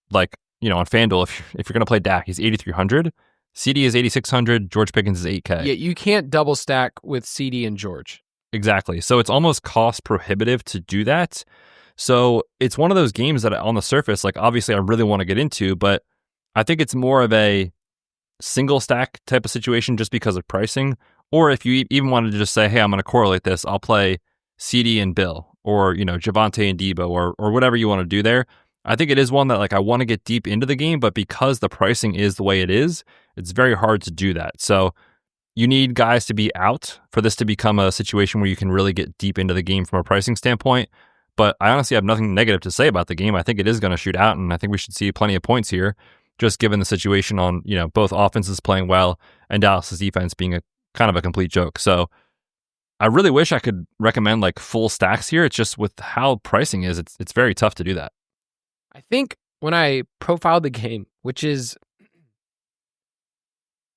D: like, on FanDuel, if you're going to play Dak, he's 8,300. CD is 8,600. George Pickens is 8K.
B: Yeah, you can't double stack with CD and George.
D: Exactly. So it's almost cost prohibitive to do that. So it's one of those games that on the surface, like obviously I really want to get into, but I think it's more of a single stack type of situation just because of pricing. Or if you even wanted to just say, hey, I'm going to correlate this, I'll play CD and Bill or, Javonte and Debo or whatever you want to do there. I think it is one that like I want to get deep into the game, but because the pricing is the way it is, it's very hard to do that. So you need guys to be out for this to become a situation where you can really get deep into the game from a pricing standpoint. But I honestly have nothing negative to say about the game. I think it is going to shoot out, and I think we should see plenty of points here, just given the situation on, both offenses playing well and Dallas's defense being a kind of a complete joke. So I really wish I could recommend like full stacks here. It's just with how pricing is, it's very tough to do that.
B: I think when I profiled the game, which is,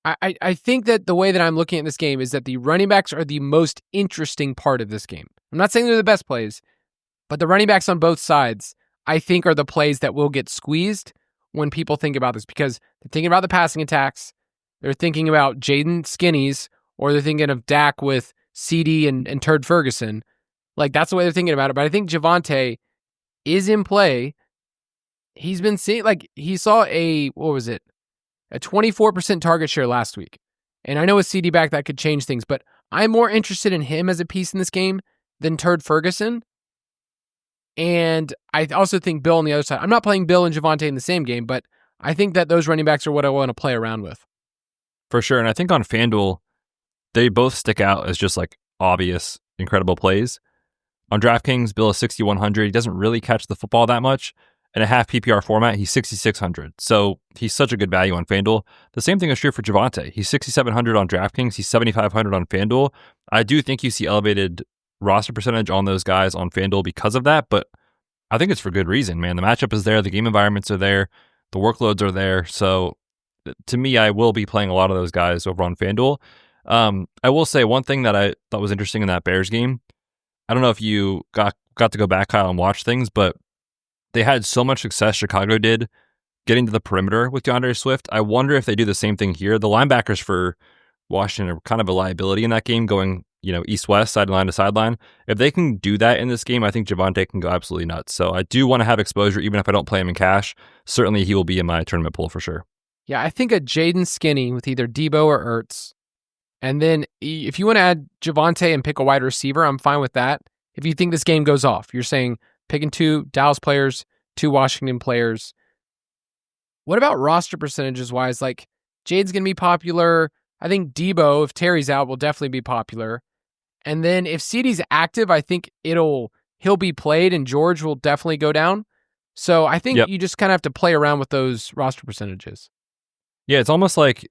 B: I think that the way that I'm looking at this game is that the running backs are the most interesting part of this game. I'm not saying they're the best plays, but the running backs on both sides, I think, are the plays that will get squeezed when people think about this because they're thinking about the passing attacks, they're thinking about Jaden Skinnies, or they're thinking of Dak with CD and Turd Ferguson. Like, that's the way they're thinking about it. But I think Javonte is in play. He's been seeing, like, he saw a 24% target share last week. And I know with CD back, that could change things, but I'm more interested in him as a piece in this game than Turd Ferguson. And I also think Bill on the other side. I'm not playing Bill and Javonte in the same game, but I think that those running backs are what I want to play around with.
D: For sure. And I think on FanDuel, they both stick out as just like obvious, incredible plays. On DraftKings, Bill is 6,100. He doesn't really catch the football that much. In a half PPR format, he's 6,600. So he's such a good value on FanDuel. The same thing is true for Javonte. He's 6,700 on DraftKings. He's 7,500 on FanDuel. I do think you see elevated roster percentage on those guys on FanDuel because of that, but I think it's for good reason, man. The matchup is there. The game environments are there. The workloads are there. So to me, I will be playing a lot of those guys over on FanDuel. I will say one thing that I thought was interesting in that Bears game. I don't know if you got to go back, Kyle, and watch things, but they had so much success, Chicago did, getting to the perimeter with DeAndre Swift. I wonder if they do the same thing here. The linebackers for Washington are kind of a liability in that game, going east-west, sideline to sideline. If they can do that in this game, I think Javonte can go absolutely nuts. So I do want to have exposure, even if I don't play him in cash. Certainly he will be in my tournament pool for sure.
B: Yeah, I think a Jaden Skinny with either Debo or Ertz. And then if you want to add Javonte and pick a wide receiver, I'm fine with that. If you think this game goes off, you're saying picking 2 Dallas players, 2 Washington players. What about roster percentages wise? Like, Jade's going to be popular. I think Debo, if Terry's out, will definitely be popular. And then if CD's active, I think he'll be played and George will definitely go down. So I think you just kind of have to play around with those roster percentages.
D: Yeah, it's almost like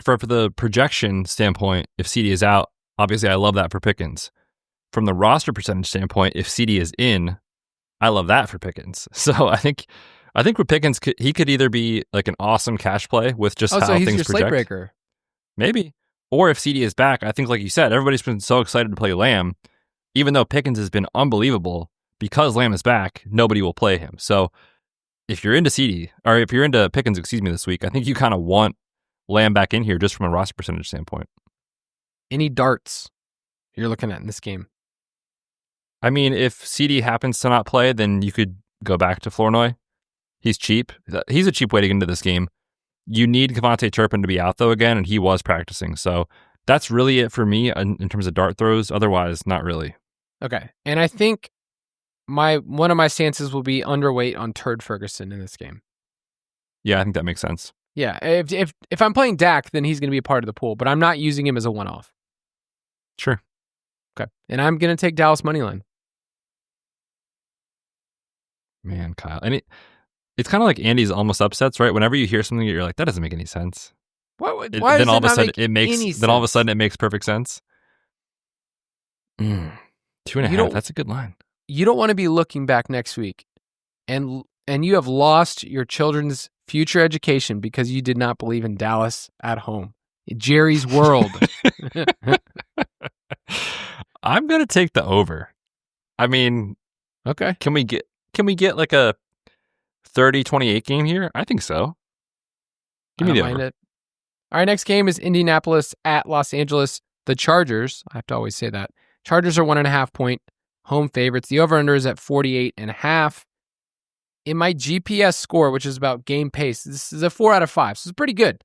D: for the projection standpoint, if CD is out, obviously I love that for Pickens. From the roster percentage standpoint, if CD is in, I love that for Pickens. So I think with Pickens, he could either be like an awesome cash play with just how
B: so he's
D: things
B: your
D: project.
B: Slate breaker.
D: Maybe. Or if CD is back, I think like you said, everybody's been so excited to play Lamb. Even though Pickens has been unbelievable, because Lamb is back, nobody will play him. So if you're into CD, or if you're into Pickens, this week, I think you kind of want Lamb back in here just from a roster percentage standpoint.
B: Any darts you're looking at in this game?
D: I mean, if CD happens to not play, then you could go back to Flournoy. He's cheap. He's a cheap way to get into this game. You need Devontae Turpin to be out, though, again, and he was practicing. So that's really it for me in terms of dart throws. Otherwise, not really.
B: Okay. And I think one of my stances will be underweight on Turd Ferguson in this game.
D: Yeah, I think that makes sense.
B: Yeah, if I'm playing Dak, then he's going to be a part of the pool, but I'm not using him as a one-off.
D: Sure.
B: Okay. And I'm going to take Dallas moneyline.
D: Man, Kyle. And it's kind of like Andy's almost upsets, right? Whenever you hear something, you're like, that doesn't make any sense.
B: Why
D: then
B: does
D: all
B: it
D: of a
B: not
D: sudden
B: make
D: it makes
B: any
D: then all of a
B: sense?
D: sudden it makes perfect sense. 2.5. That's a good line.
B: You don't want to be looking back next week and you have lost your children's future education because you did not believe in Dallas at home. Jerry's world.
D: I'm going to take the over. I mean,
B: okay.
D: Can we get like a 30-28 game here? I think so. Give me the over.
B: It. All right, next game is Indianapolis at Los Angeles. The Chargers, I have to always say that. Chargers are 1.5 point home favorites. The over-under is at 48.5. In my GPS score, which is about game pace, this is a 4 out of 5, so it's pretty good.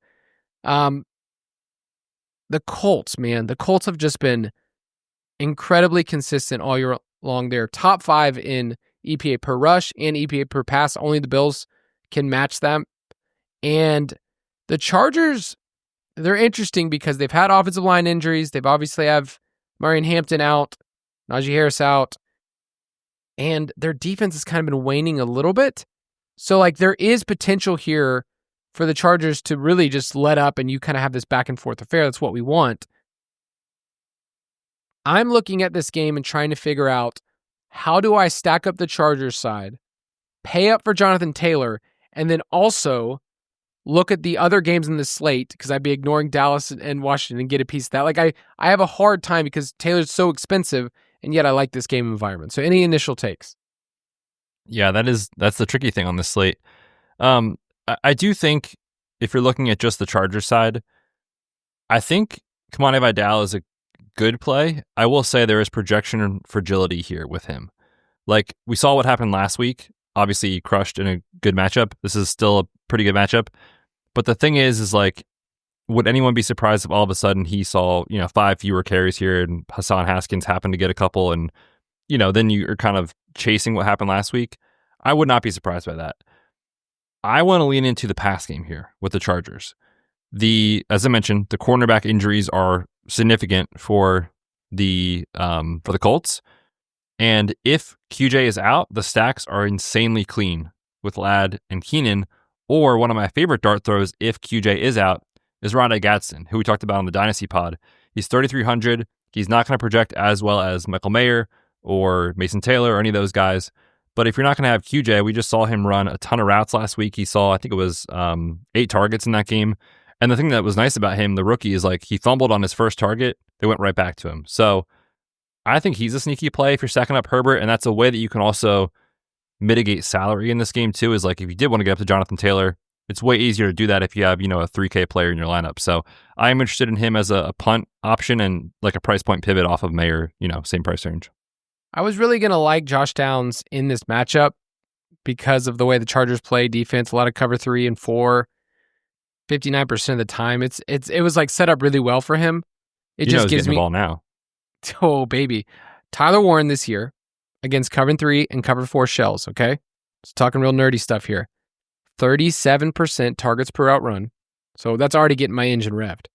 B: The Colts, man. The Colts have just been incredibly consistent all year long. They're top 5 in EPA per rush and EPA per pass. Only the Bills can match them. And the Chargers, they're interesting because they've had offensive line injuries. They've obviously have Marion Hampton out, Najee Harris out, and their defense has kind of been waning a little bit. So, like, there is potential here for the Chargers to really just let up and you kind of have this back and forth affair. That's what we want. I'm looking at this game and trying to figure out, how do I stack up the Chargers side, pay up for Jonathan Taylor, and then also look at the other games in the slate, because I'd be ignoring Dallas and Washington and get a piece of that. Like, I have a hard time because Taylor's so expensive, and yet I like this game environment. So any initial takes?
D: Yeah, that's the tricky thing on this slate. I do think if you're looking at just the Chargers side, I think Kamani Vidal is a good play. I will say there is projection and fragility here with him. Like, we saw what happened last week. Obviously, he crushed in a good matchup. This is still a pretty good matchup. But the thing is like, would anyone be surprised if all of a sudden he saw, 5 fewer carries here and Hassan Haskins happened to get a couple and, then you're kind of chasing what happened last week? I would not be surprised by that. I want to lean into the pass game here with the Chargers. As I mentioned, the cornerback injuries are significant for the Colts. And if QJ is out, the stacks are insanely clean with Ladd and Keenan. Or one of my favorite dart throws, if QJ is out, is Rondé Gadsden, who we talked about on the Dynasty Pod. He's 3,300. He's not going to project as well as Michael Mayer or Mason Taylor or any of those guys. But if you're not going to have QJ, we just saw him run a ton of routes last week. He saw, I think it was 8 targets in that game. And the thing that was nice about him, the rookie, is like he fumbled on his first target. They went right back to him. So I think he's a sneaky play if you're stacking up Herbert. And that's a way that you can also mitigate salary in this game too, is like if you did want to get up to Jonathan Taylor, it's way easier to do that if you have, a 3K player in your lineup. So I'm interested in him as a punt option and like a price point pivot off of Mayer, same price range.
B: I was really going to like Josh Downs in this matchup because of the way the Chargers play defense, a lot of cover 3 and 4, 59% of the time. It was like set up really well for him. It just gives me
D: the ball now.
B: Oh, baby. Tyler Warren this year against cover 3 and cover 4 shells, okay? Just talking real nerdy stuff here. 37% targets per out run. So that's already getting my engine revved.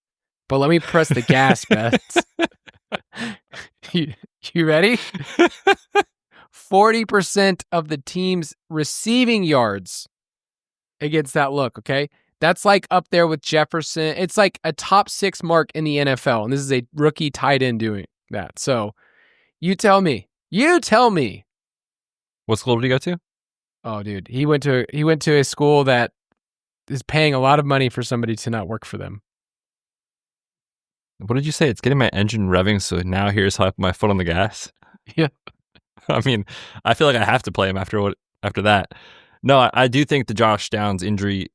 B: But let me press the gas, Betz. You ready? 40% of the team's receiving yards against that look, okay? That's like up there with Jefferson. It's like a top 6 mark in the NFL, and this is a rookie tight end doing that. So you tell me.
D: What school did he go to?
B: Oh, dude, he went to a school that is paying a lot of money for somebody to not work for them.
D: What did you say? It's getting my engine revving, so now here's how I put my foot on the gas.
B: Yeah.
D: I mean, I feel like I have to play him after that. No, I do think the Josh Downs injury,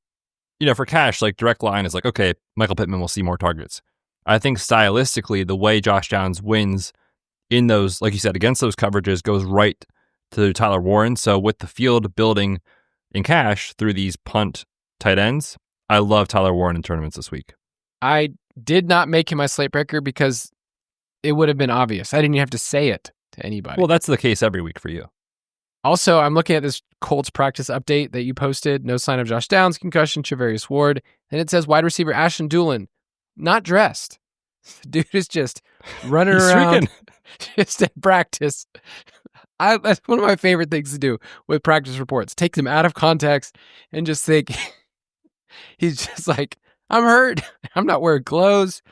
D: for cash, like direct line is like, okay, Michael Pittman will see more targets. I think stylistically, the way Josh Downs wins in those, like you said, against those coverages goes right to Tyler Warren. So with the field building in cash through these punt tight ends, I love Tyler Warren in tournaments this week.
B: I did not make him my slate breaker because it would have been obvious. I didn't even have to say it to anybody.
D: Well, that's the case every week for you.
B: Also, I'm looking at this Colts practice update that you posted. No sign of Josh Downs, concussion, Charvarius Ward. And it says wide receiver Ashton Dulin, not dressed. Dude is just running around just at practice. That's one of my favorite things to do with practice reports. Take them out of context and just think he's just like, I'm hurt. I'm not wearing clothes.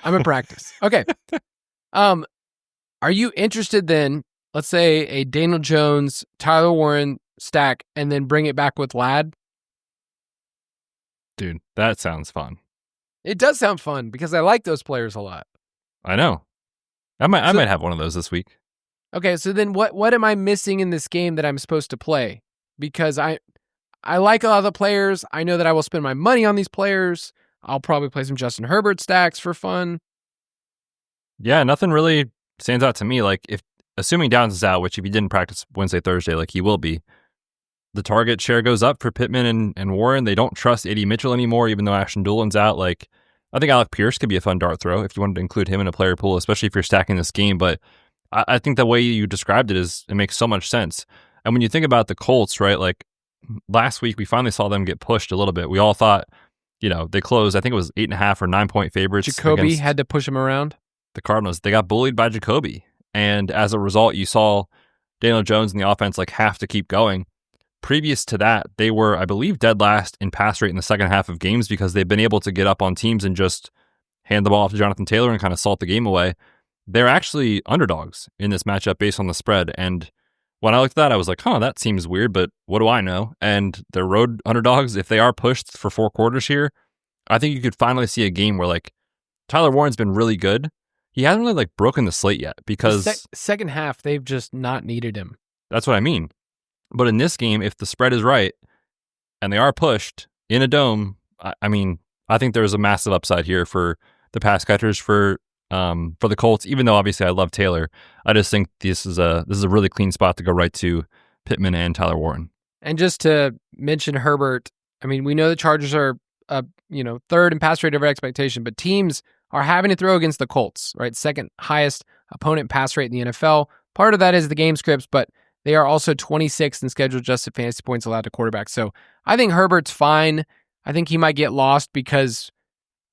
B: I'm in practice. Okay. Are you interested then, let's say a Daniel Jones, Tyler Warren stack, and then bring it back with Ladd?
D: Dude, that sounds fun.
B: It does sound fun because I like those players a lot.
D: I know. I might have one of those this week.
B: Okay, so then what am I missing in this game that I'm supposed to play? Because I like a lot of the players. I know that I will spend my money on these players. I'll probably play some Justin Herbert stacks for fun.
D: Yeah, nothing really stands out to me. Like, assuming Downs is out, which if he didn't practice Wednesday, Thursday, like he will be, the target share goes up for Pittman and Warren. They don't trust A.D. Mitchell anymore, even though Ashton Dulin's out. Like, I think Alec Pierce could be a fun dart throw if you wanted to include him in a player pool, especially if you're stacking this game. But I think the way you described it makes so much sense. And when you think about the Colts, right, like last week we finally saw them get pushed a little bit. We all thought, they closed, I think it was 8.5 or 9-point favorites.
B: Jacoby had to push them around.
D: The Cardinals, they got bullied by Jacoby. And as a result, you saw Daniel Jones and the offense have to keep going. Previous to that, they were, I believe, dead last in pass rate in the second half of games because they've been able to get up on teams and just hand the ball off to Jonathan Taylor and kind of salt the game away. They're actually underdogs in this matchup based on the spread. And when I looked at that, I was like, that seems weird, but what do I know? And they're road underdogs. If they are pushed for 4 quarters here, I think you could finally see a game where Tyler Warren's been really good. He hasn't really broken the slate yet because
B: second half, they've just not needed him.
D: That's what I mean. But in this game, if the spread is right and they are pushed in a dome, I think there's a massive upside here for the pass catchers for the Colts. Even though obviously I love Taylor, I just think this is a really clean spot to go right to Pittman and Tyler Warren.
B: And just to mention Herbert, we know the Chargers are third in pass rate over expectation, but teams are having to throw against the Colts, right? Second highest opponent pass rate in the NFL. Part of that is the game scripts, but they are also 26th in scheduled adjusted fantasy points allowed to quarterback. So I think Herbert's fine. I think he might get lost because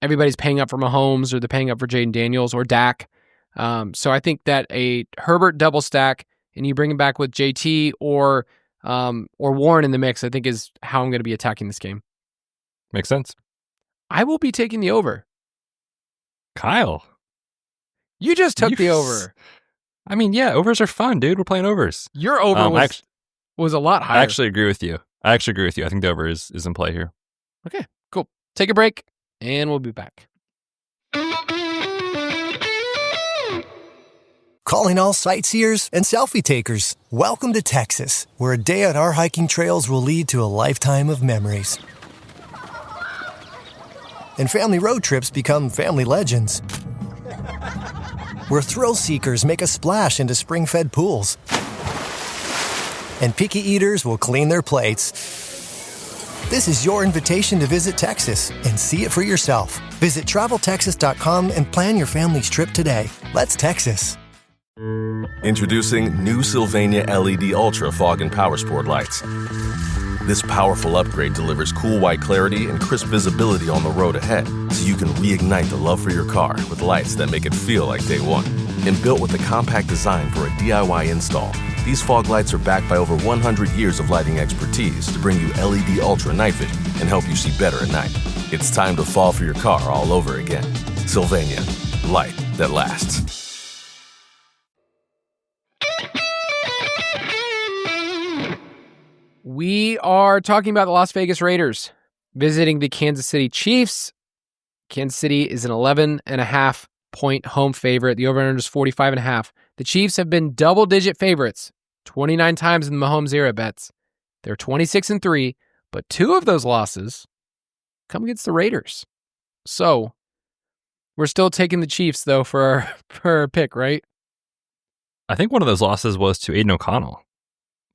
B: everybody's paying up for Mahomes or they're paying up for Jaden Daniels or Dak. So I think that a Herbert double stack and you bring him back with JT or Warren in the mix, I think is how I'm going to be attacking this game.
D: Makes sense.
B: I will be taking the over.
D: Kyle.
B: You just took the over.
D: Yeah, overs are fun, dude. We're playing overs.
B: Your over was a lot higher.
D: I actually agree with you. I think the over is in play here.
B: Okay, cool. Take a break, and we'll be back.
J: Calling all sightseers and selfie takers. Welcome to Texas, where a day on our hiking trails will lead to a lifetime of memories. And family road trips become family legends. Where thrill seekers make a splash into spring-fed pools. And picky eaters will clean their plates. This is your invitation to visit Texas and see it for yourself. Visit TravelTexas.com and plan your family's trip today. Let's Texas.
K: Introducing new Sylvania LED Ultra Fog and Power Sport lights. This powerful upgrade delivers cool white clarity and crisp visibility on the road ahead, so you can reignite the love for your car with lights that make it feel like day one. And built with a compact design for a DIY install, these fog lights are backed by over 100 years of lighting expertise to bring you LED Ultra Night Vision and help you see better at night. It's time to fall for your car all over again. Sylvania, light that lasts.
B: We are talking about the Las Vegas Raiders visiting the Kansas City Chiefs. Kansas City is an 11.5-point home favorite. The over-under is 45.5. The Chiefs have been double-digit favorites 29 times in the Mahomes era bets. They're 26-3, but 2 of those losses come against the Raiders. So we're still taking the Chiefs, though, for our pick, right?
D: I think one of those losses was to Aiden O'Connell,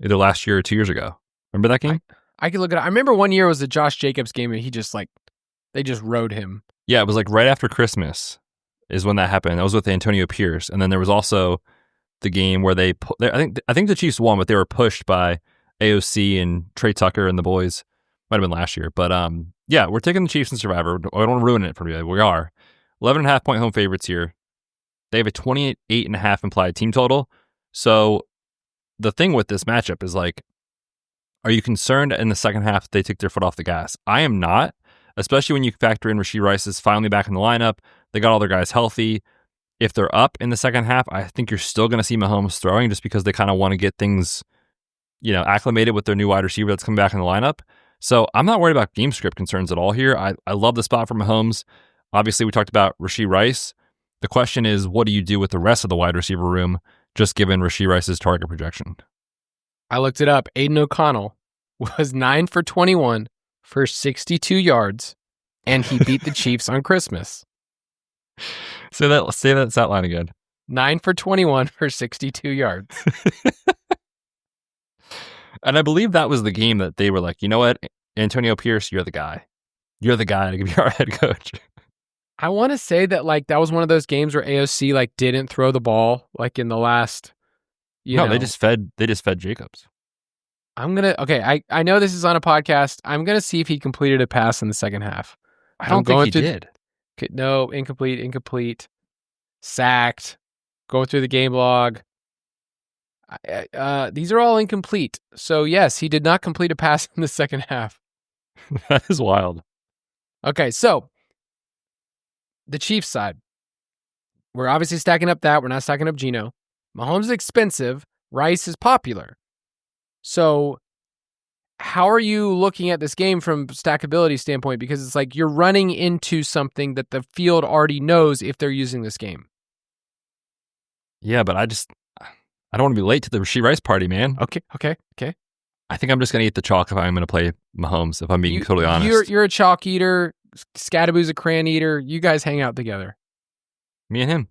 D: either last year or 2 years ago. Remember that game?
B: I could look at it. I remember one year was the Josh Jacobs game, and he just they just rode him.
D: Yeah, it was right after Christmas is when that happened. That was with Antonio Pierce. And then there was also the game where I think the Chiefs won, but they were pushed by AOC and Trey Tucker and the boys. Might have been last year, but yeah, we're taking the Chiefs in Survivor. I don't want to ruin it for you. We are 11.5 point home favorites here. They have a 28.5 implied team total. So the thing with this matchup is like, are you concerned in the second half they take their foot off the gas? I am not, especially when you factor in Rashee Rice is finally back in the lineup. They got all their guys healthy. If they're up in the second half, I think you're still going to see Mahomes throwing just because they kind of want to get things, acclimated with their new wide receiver that's coming back in the lineup. So I'm not worried about game script concerns at all here. I love the spot for Mahomes. Obviously, we talked about Rashee Rice. The question is, what do you do with the rest of the wide receiver room, just given Rashee Rice's target projection?
B: I looked it up. Aiden O'Connell was 9 for 21 for 62 yards, and he beat the Chiefs on Christmas.
D: Say that stat line again.
B: 9 for 21 for 62 yards.
D: And I believe that was the game that they were like, you know what, Antonio Pierce, you're the guy. You're the guy to be our head coach.
B: I want to say that that was one of those games where AOC didn't throw the ball in the last.
D: They just fed Jacobs.
B: I know this is on a podcast. I'm gonna see if he completed a pass in the second half.
D: I don't think he did.
B: No, incomplete, sacked. Going through the game log. These are all incomplete. So yes, he did not complete a pass in the second half.
D: That is wild.
B: Okay, so the Chiefs side, we're obviously stacking up that. We're not stacking up Geno. Mahomes is expensive. Rice is popular. So how are you looking at this game from stackability standpoint? Because it's you're running into something that the field already knows if they're using this game.
D: Yeah, but I don't want to be late to the Rashee Rice party, man.
B: Okay.
D: I think I'm just going to eat the chalk if I'm going to play Mahomes, if I'm being totally honest.
B: You're a chalk eater. Scadaboo's a crayon eater. You guys hang out together.
D: Me and him.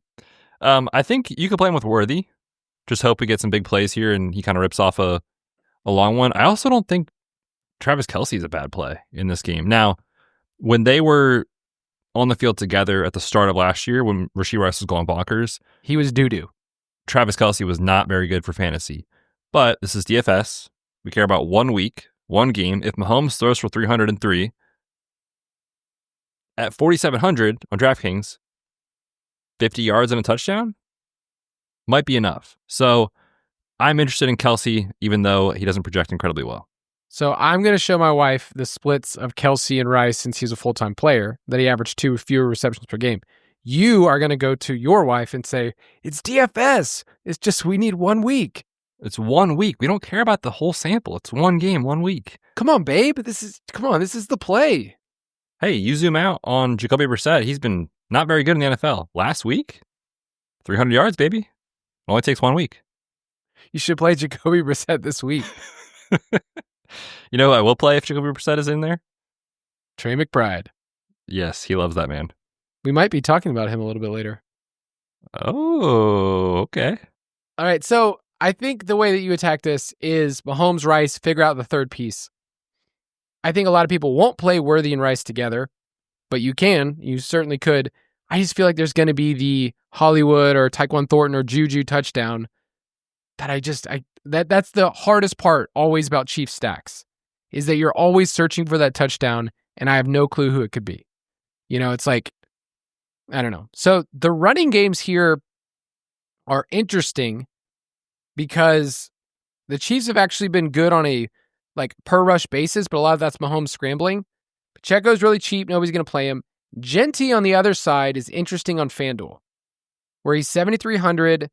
D: I think you could play him with Worthy. Just hope we get some big plays here and he kind of rips off a long one. I also don't think Travis Kelce is a bad play in this game. Now, when they were on the field together at the start of last year, when Rashee Rice was going bonkers,
B: he was doo-doo.
D: Travis Kelce was not very good for fantasy. But this is DFS. We care about 1 week, one game. If Mahomes throws for 303 at 4,700 on DraftKings, 50 yards and a touchdown might be enough. So I'm interested in Kelce, even though he doesn't project incredibly well.
B: So I'm going to show my wife the splits of Kelce and Rice since he's a full-time player, that he averaged 2 fewer receptions per game. You are going to go to your wife and say, it's DFS. It's just we need 1 week.
D: It's 1 week. We don't care about the whole sample. It's one game, 1 week.
B: Come on, babe. This is the play.
D: Hey, you zoom out on Jacoby Brissett. He's been not very good in the NFL. Last week, 300 yards, baby. It only takes 1 week.
B: You should play Jacoby Brissett this week.
D: You know who I will play if Jacoby Brissett is in there?
B: Trey McBride.
D: Yes, he loves that man.
B: We might be talking about him a little bit later.
D: Oh, okay.
B: All right, so I think the way that you attack this is Mahomes, Rice, figure out the third piece. I think a lot of people won't play Worthy and Rice together, but you can. You certainly could. I just feel like there's going to be the Hollywood or Tyquan Thornton or Juju touchdown that that's the hardest part always about Chiefs stacks, is that you're always searching for that touchdown, and I have no clue who it could be. It's I don't know. So the running games here are interesting because the Chiefs have actually been good on a per rush basis, but a lot of that's Mahomes scrambling. Pacheco's really cheap. Nobody's going to play him. Genty on the other side is interesting on FanDuel, where he's 7,300.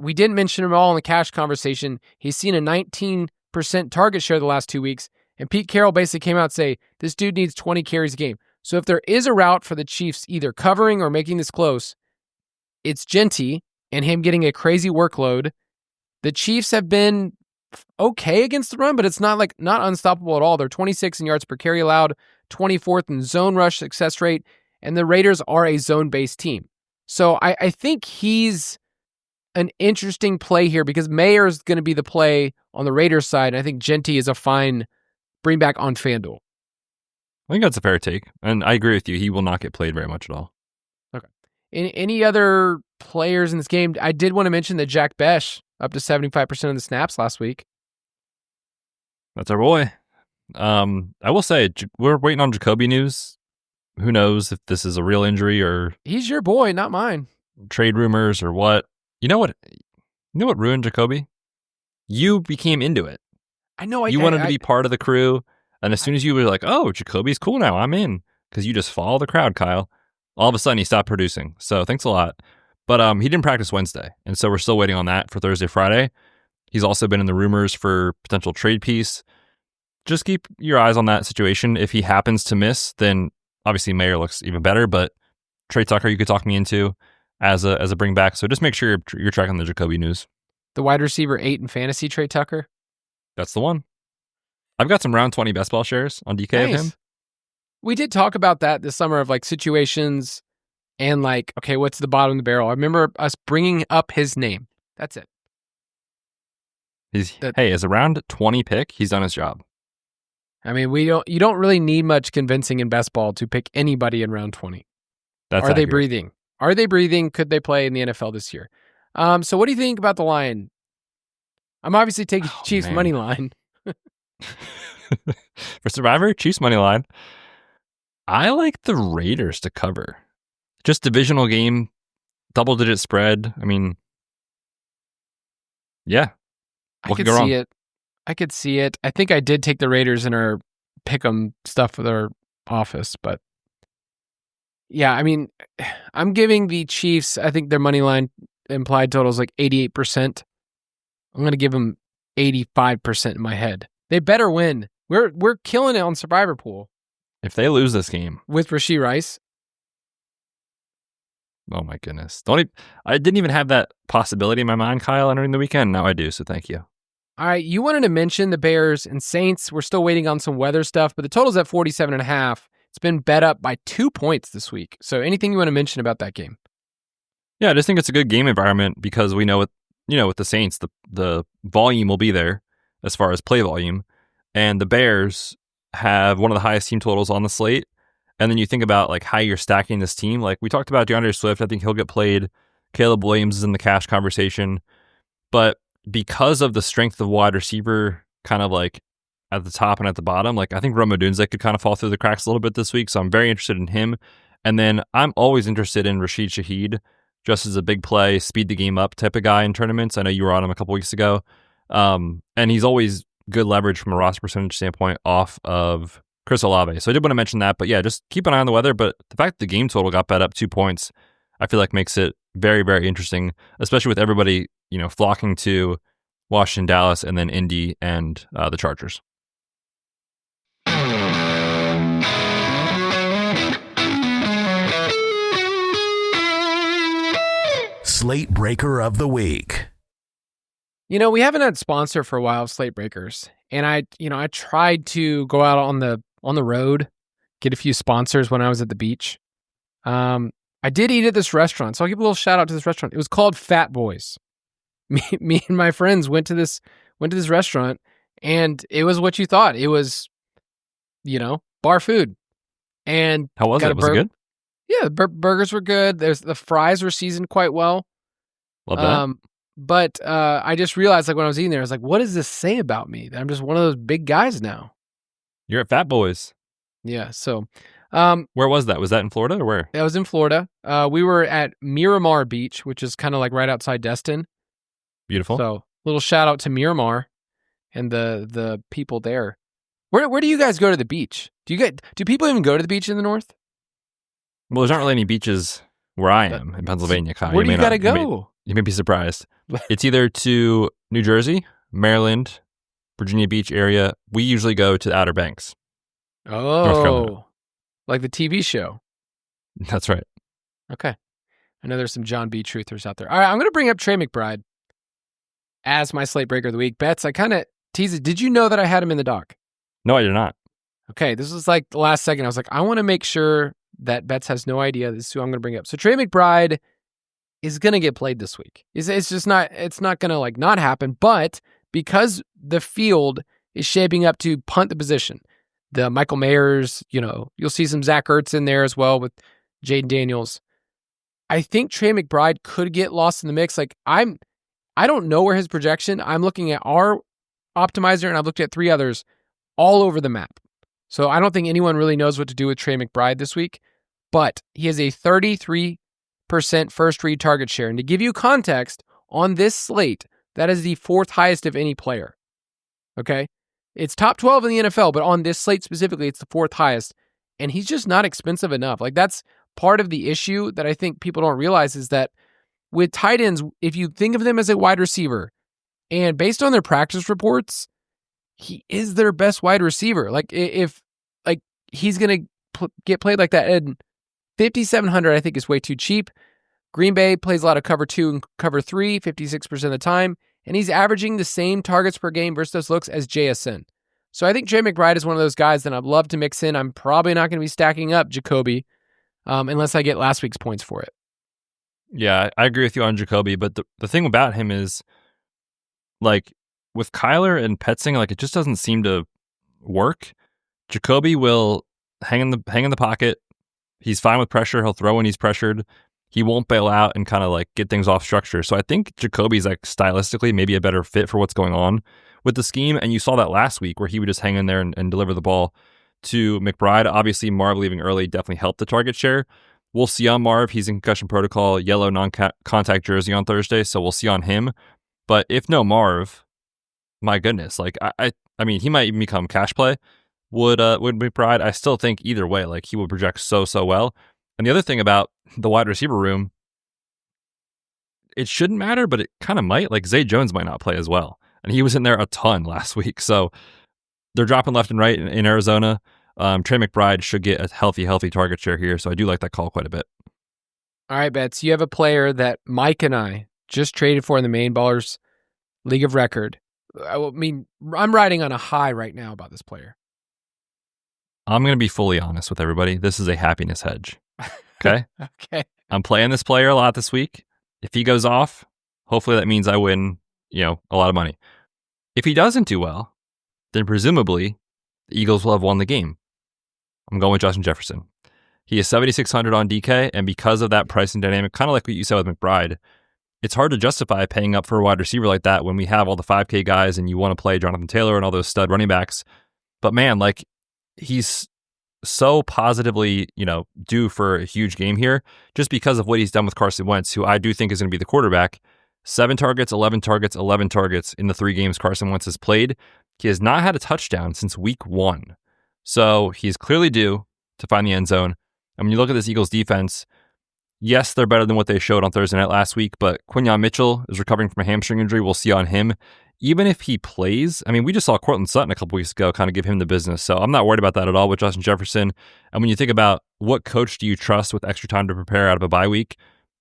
B: We didn't mention him all in the cash conversation. He's seen a 19% target share the last 2 weeks, and Pete Carroll basically came out and say, this dude needs 20 carries a game. So if there is a route for the Chiefs either covering or making this close, it's Genty and him getting a crazy workload. The Chiefs have been okay against the run, but it's not unstoppable at all. They're 26 in yards per carry allowed, 24th in zone rush success rate, and the Raiders are a zone-based team. So I think he's an interesting play here because Mayer is going to be the play on the Raiders side. And I think Genty is a fine bring back on FanDuel.
D: I think that's a fair take. And I agree with you. He will not get played very much at all.
B: Okay. Any other players in this game. I did want to mention that Jack Besh up to 75% of the snaps last week.
D: That's our boy. I will say we're waiting on Jacoby news. Who knows if this is a real injury or
B: he's your boy, not mine.
D: Trade rumors or what? You know what ruined Jacoby? You became into it.
B: I know.
D: You wanted to be part of the crew, and as soon as you were like, "Oh, Jacoby's cool now, I'm in," because you just follow the crowd, Kyle. All of a sudden, he stopped producing. So thanks a lot. But he didn't practice Wednesday, and so we're still waiting on that for Thursday, Friday. He's also been in the rumors for potential trade piece. Just keep your eyes on that situation. If he happens to miss, then obviously Mayer looks even better. But Trey Tucker, you could talk me into as a bring back. So just make sure you're tracking the Jacoby news.
B: The wide receiver 8 in fantasy, Trey Tucker.
D: That's the one. I've got some round 20 best ball shares on DK of him.
B: We did talk about that this summer of like situations and like, okay, what's the bottom of the barrel? I remember us bringing up his name. That's it.
D: As a round 20 pick, he's done his job.
B: I mean, you don't really need much convincing in best ball to pick anybody in round 20.
D: That's
B: Are
D: accurate.
B: they breathing? Are they breathing? Could they play in the NFL this year? So what do you think about the line? I'm obviously taking Chiefs money line.
D: For Survivor, Chiefs money line. I like the Raiders to cover. Just divisional game, double-digit spread. I mean, yeah.
B: I could see it. I could see it. I think I did take the Raiders in our pick'em stuff with our office, but yeah, I mean, I'm giving the Chiefs, I think their money line implied total is like 88%. I'm going to give them 85% in my head. They better win. We're killing it on Survivor Pool.
D: If they lose this game
B: with Rashee Rice.
D: Oh my goodness. I didn't even have that possibility in my mind, Kyle, entering the weekend. Now I do, so thank you.
B: All right, you wanted to mention the Bears and Saints. We're still waiting on some weather stuff, but the total's at 47.5. It's been bet up by 2 points this week. So anything you want to mention about that game?
D: Yeah, I just think it's a good game environment because we know with the Saints, the volume will be there as far as play volume. And the Bears have one of the highest team totals on the slate. And then you think about like how you're stacking this team. Like we talked about DeAndre Swift. I think he'll get played. Caleb Williams is in the cash conversation. But because of the strength of wide receiver kind of like at the top and at the bottom, like I think Rome Odunze could kind of fall through the cracks a little bit this week. So I'm very interested in him. And then I'm always interested in Rashid Shaheed, just as a big play, speed the game up type of guy in tournaments. I know you were on him a couple weeks ago. And he's always good leverage from a roster percentage standpoint off of Chris Olave. So I did want to mention that, but yeah, just keep an eye on the weather. But the fact that the game total got bet up 2 points, I feel like makes it very, very interesting, especially with everybody, flocking to Washington, Dallas, and then Indy and the Chargers.
C: Slate Breaker of the Week.
B: We haven't had sponsor for a while of Slate Breakers. And I tried to go out on the road, get a few sponsors when I was at the beach. I did eat at this restaurant, so I'll give a little shout out to this restaurant. It was called Fat Boys. Me and my friends went to this restaurant, and it was what you thought. It was, bar food. And
D: how was it? Was it good?
B: Yeah, the burgers were good. The fries were seasoned quite well.
D: Love that.
B: But I just realized, like when I was eating there, I was like, "What does this say about me? That I'm just one of those big guys now."
D: You're at Fat Boys.
B: Yeah. So,
D: where was that? Was that in Florida or where?
B: That was in Florida. We were at Miramar Beach, which is kind of like right outside Destin.
D: Beautiful.
B: So, little shout out to Miramar and the people there. Where do you guys go to the beach? Do people even go to the beach in the north?
D: Well, there's not really any beaches where I am in Pennsylvania, Kyle.
B: Where do you got to go?
D: You may be surprised. It's either to New Jersey, Maryland, Virginia Beach area. We usually go to the Outer Banks.
B: Oh, like the TV show.
D: That's right.
B: Okay. I know there's some John B. truthers out there. All right, I'm going to bring up Trey McBride as my Slate Breaker of the Week. Betz, I kind of teased it. Did you know that I had him in the doc?
D: No, I did not.
B: Okay, this was like the last second. I was like, I want to make sure that Betz has no idea this is who I'm going to bring up. So Trey McBride is going to get played this week. It's just not, it's not going to like not happen, but because the field is shaping up to punt the position, the Michael Mayers, you'll see some Zach Ertz in there as well with Jaden Daniels. I think Trey McBride could get lost in the mix. Like I don't know where his projection. I'm looking at our optimizer and I've looked at 3 others all over the map. So I don't think anyone really knows what to do with Trey McBride this week, but he has a 33% first read target share. And to give you context on this slate, that is the 4th highest of any player. Okay. It's top 12 in the NFL, but on this slate specifically, it's the 4th highest. And he's just not expensive enough. Like that's part of the issue that I think people don't realize is that with tight ends, if you think of them as a wide receiver, and based on their practice reports, he is their best wide receiver. Like if like he's going to get played like that, and 5,700 I think is way too cheap. Green Bay plays a lot of cover 2 and cover 3, 56% of the time, and he's averaging the same targets per game versus those looks as JSN. So I think Trey McBride is one of those guys that I'd love to mix in. I'm probably not going to be stacking up Jacoby unless I get last week's points for it.
D: Yeah, I agree with you on Jacoby, but the thing about him is, like, with Kyler and Petzing, like, it just doesn't seem to work. Jacoby will hang in the pocket. He's fine with pressure. He'll throw when he's pressured. He won't bail out and kind of, like, get things off structure. So I think Jacoby's, like, stylistically maybe a better fit for what's going on with the scheme, and you saw that last week where he would just hang in there and deliver the ball to McBride. Obviously, Marv leaving early definitely helped the target share. We'll see on Marv. He's in concussion protocol, yellow non-contact jersey on Thursday, so we'll see on him. But if no Marv, my goodness, like I mean, he might even become cash play. Would McBride? I still think either way, like he would project so well. And the other thing about the wide receiver room, it shouldn't matter, but it kind of might. Like Zay Jones might not play as well, and he was in there a ton last week. So they're dropping left and right in Arizona. Trey McBride should get a healthy target share here, so I do like that call quite a bit.
B: All right, Betz, you have a player that Mike and I just traded for in the Main Ballers League of Record. I mean, I'm riding on a high right now about this player.
D: I'm going to be fully honest with everybody. This is a happiness hedge. Okay?
B: Okay.
D: I'm playing this player a lot this week. If he goes off, hopefully that means I win, a lot of money. If he doesn't do well, then presumably the Eagles will have won the game. I'm going with Justin Jefferson. He is 7,600 on DK, and because of that pricing dynamic, kind of like what you said with McBride, it's hard to justify paying up for a wide receiver like that when we have all the 5K guys and you want to play Jonathan Taylor and all those stud running backs. But man, like he's so positively, due for a huge game here just because of what he's done with Carson Wentz, who I do think is going to be the quarterback. 7 targets, 11 targets, 11 targets in the 3 games Carson Wentz has played. He has not had a touchdown since week 1. So he's clearly due to find the end zone. And when you look at this Eagles defense, yes, they're better than what they showed on Thursday night last week, but Quinyon Mitchell is recovering from a hamstring injury. We'll see on him. Even if he plays, I mean, we just saw Cortland Sutton a couple weeks ago kind of give him the business. So I'm not worried about that at all with Justin Jefferson. And when you think about what coach do you trust with extra time to prepare out of a bye week,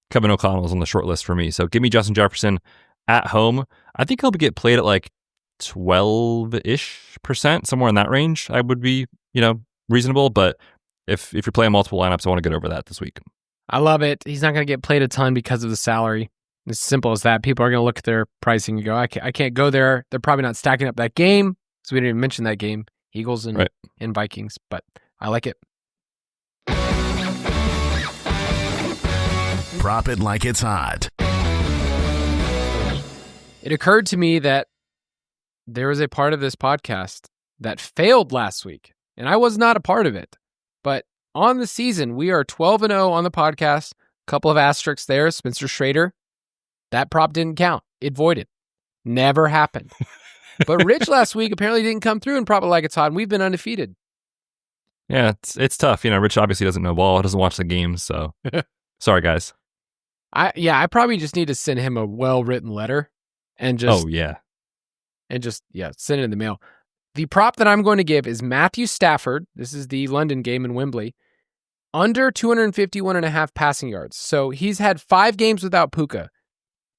D: Kevin O'Connell is on the short list for me. So give me Justin Jefferson at home. I think he'll get played at like 12-ish%, somewhere in that range. I would be, reasonable. But if you're playing multiple lineups, I want to get over that this week.
B: I love it. He's not going to get played a ton because of the salary. It's simple as that. People are going to look at their pricing and go, I can't go there. They're probably not stacking up that game. So we didn't even mention that game, Eagles and Vikings, but I like it.
C: Prop it like it's hot.
B: It occurred to me that there was a part of this podcast that failed last week, and I was not a part of it. But on the season, we are 12-0 on the podcast. A couple of asterisks there. Spencer Schrader, that prop didn't count. It voided. Never happened. But Rich last week apparently didn't come through and prop it like it's hot, and we've been undefeated.
D: Yeah, it's tough. Rich obviously doesn't know ball. Doesn't watch the games, so sorry, guys.
B: I probably just need to send him a well-written letter and just send it in the mail. The prop that I'm going to give is Matthew Stafford. This is the London game in Wembley. Under 251.5 passing yards. So he's had 5 games without Puka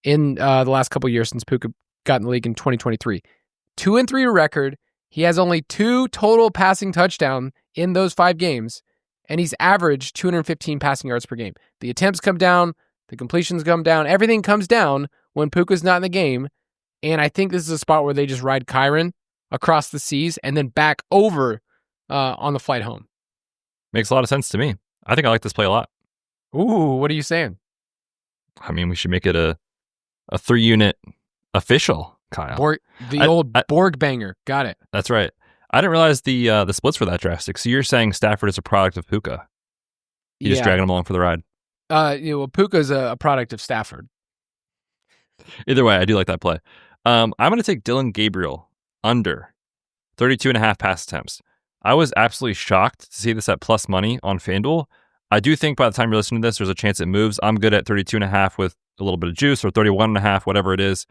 B: in the last couple of years since Puka got in the league in 2023. 2-3 record. He has only 2 total passing touchdowns in those 5 games, and he's averaged 215 passing yards per game. The attempts come down, the completions come down, everything comes down when Puka's not in the game, and I think this is a spot where they just ride Kyron across the seas and then back over on the flight home.
D: Makes a lot of sense to me. I think I like this play a lot.
B: Ooh, what are you saying?
D: I mean, we should make it a 3-unit official, Kyle.
B: Borg banger. Got it.
D: That's right. I didn't realize the splits for that drastic. So you're saying Stafford is a product of Puka? You're just dragging him along for the ride?
B: Puka's a product of Stafford.
D: Either way, I do like that play. I'm going to take Dylan Gabriel under 32.5 pass attempts. I was absolutely shocked to see this at plus money on FanDuel. I do think by the time you're listening to this, there's a chance it moves. I'm good at 32.5 with a little bit of juice, or 31.5, whatever it is.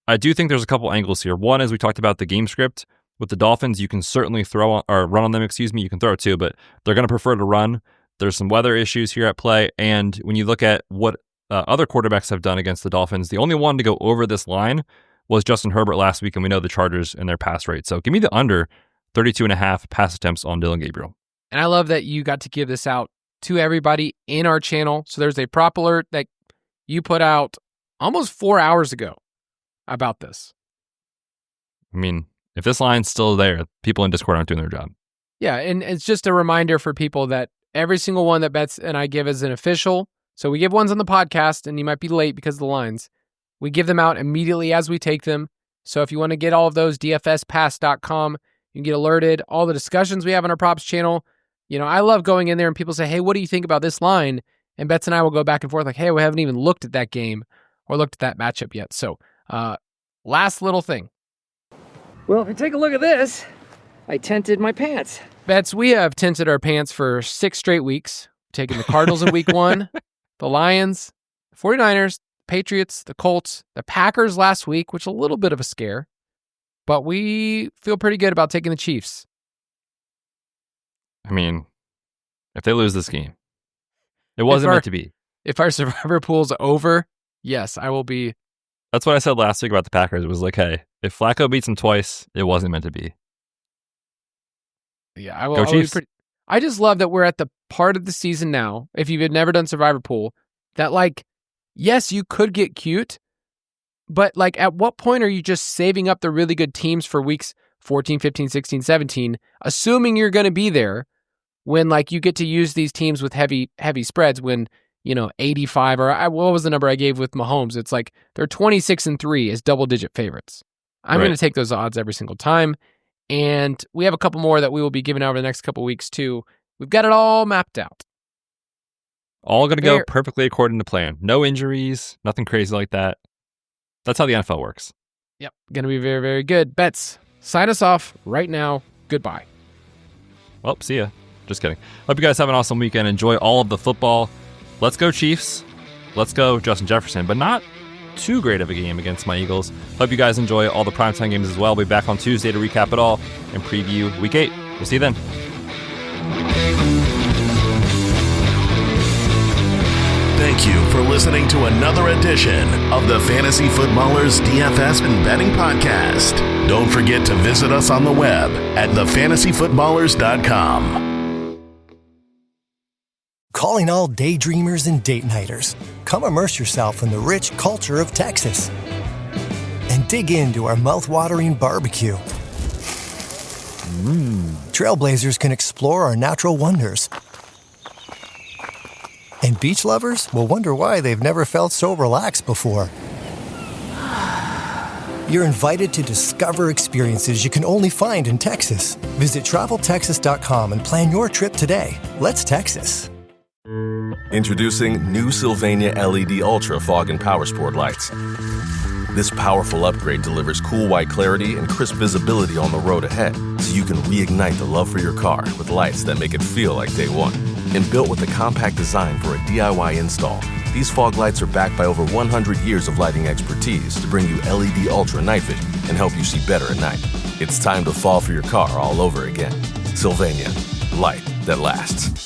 D: I do think there's a couple angles here. One is we talked about the game script. With the Dolphins, you can certainly run on them, You can throw it too, but they're going to prefer to run. There's some weather issues here at play. And when you look at what other quarterbacks have done against the Dolphins, the only one to go over this line was Justin Herbert last week, and we know the Chargers and their pass rate. So give me the under 32.5 pass attempts on Dylan Gabriel.
B: And I love that you got to give this out to everybody in our channel. So there's a prop alert that you put out almost 4 hours ago about this.
D: I mean, if this line's still there, people in Discord aren't doing their job.
B: Yeah, and it's just a reminder for people that every single one that Betz and I give is an official. So we give ones on the podcast, and you might be late because of the lines. We give them out immediately as we take them. So if you want to get all of those, dfspass.com, you can get alerted. All the discussions we have on our props channel. I love going in there and people say, hey, what do you think about this line? And Betz and I will go back and forth like, hey, we haven't even looked at that game or looked at that matchup yet. So last little thing.
L: Well, if you take a look at this, I tinted my pants.
B: Betz, we have tinted our pants for 6 straight weeks. Taking the Cardinals in week 1, the Lions, the 49ers, Patriots, the Colts, the Packers last week, which is a little bit of a scare. But we feel pretty good about taking the Chiefs.
D: I mean, if they lose this game, it wasn't meant to be.
B: If our survivor pool's over, yes, I will be.
D: That's what I said last week about the Packers. It was like, hey, if Flacco beats them twice, it wasn't meant to be.
B: Yeah, I will.
D: Go Chiefs.
B: I just love that we're at the part of the season now, if you've never done survivor pool, that yes, you could get cute, but at what point are you just saving up the really good teams for weeks 14, 15, 16, 17, assuming you're going to be there when you get to use these teams with heavy spreads when, 85 or what was the number I gave with Mahomes? It's they're 26-3 as double-digit favorites. I'm going to take those odds every single time. And we have a couple more that we will be giving out over the next couple weeks too. We've got it all mapped out.
D: All going to go perfectly according to plan. No injuries, nothing crazy like that. That's how the NFL works.
B: Yep. Going to be very, very good. Betz, sign us off right now. Goodbye.
D: Well, see ya. Just kidding. Hope you guys have an awesome weekend. Enjoy all of the football. Let's go Chiefs. Let's go Justin Jefferson, but not too great of a game against my Eagles. Hope you guys enjoy all the primetime games as well. We'll be back on Tuesday to recap it all and preview Week 8. We'll see you then.
C: Thank you for listening to another edition of the Fantasy Footballers DFS and Betting Podcast. Don't forget to visit us on the web at thefantasyfootballers.com.
J: Calling all daydreamers and date nighters. Come immerse yourself in the rich culture of Texas and dig into our mouth-watering barbecue. Trailblazers can explore our natural wonders. And beach lovers will wonder why they've never felt so relaxed before. You're invited to discover experiences you can only find in Texas. Visit TravelTexas.com and plan your trip today. Let's Texas.
K: Introducing new Sylvania LED Ultra Fog and Power Sport lights. This powerful upgrade delivers cool white clarity and crisp visibility on the road ahead, so you can reignite the love for your car with lights that make it feel like day one. And built with a compact design for a DIY install, these fog lights are backed by over 100 years of lighting expertise to bring you LED Ultra night vision and help you see better at night. It's time to fall for your car all over again. Sylvania, light that lasts.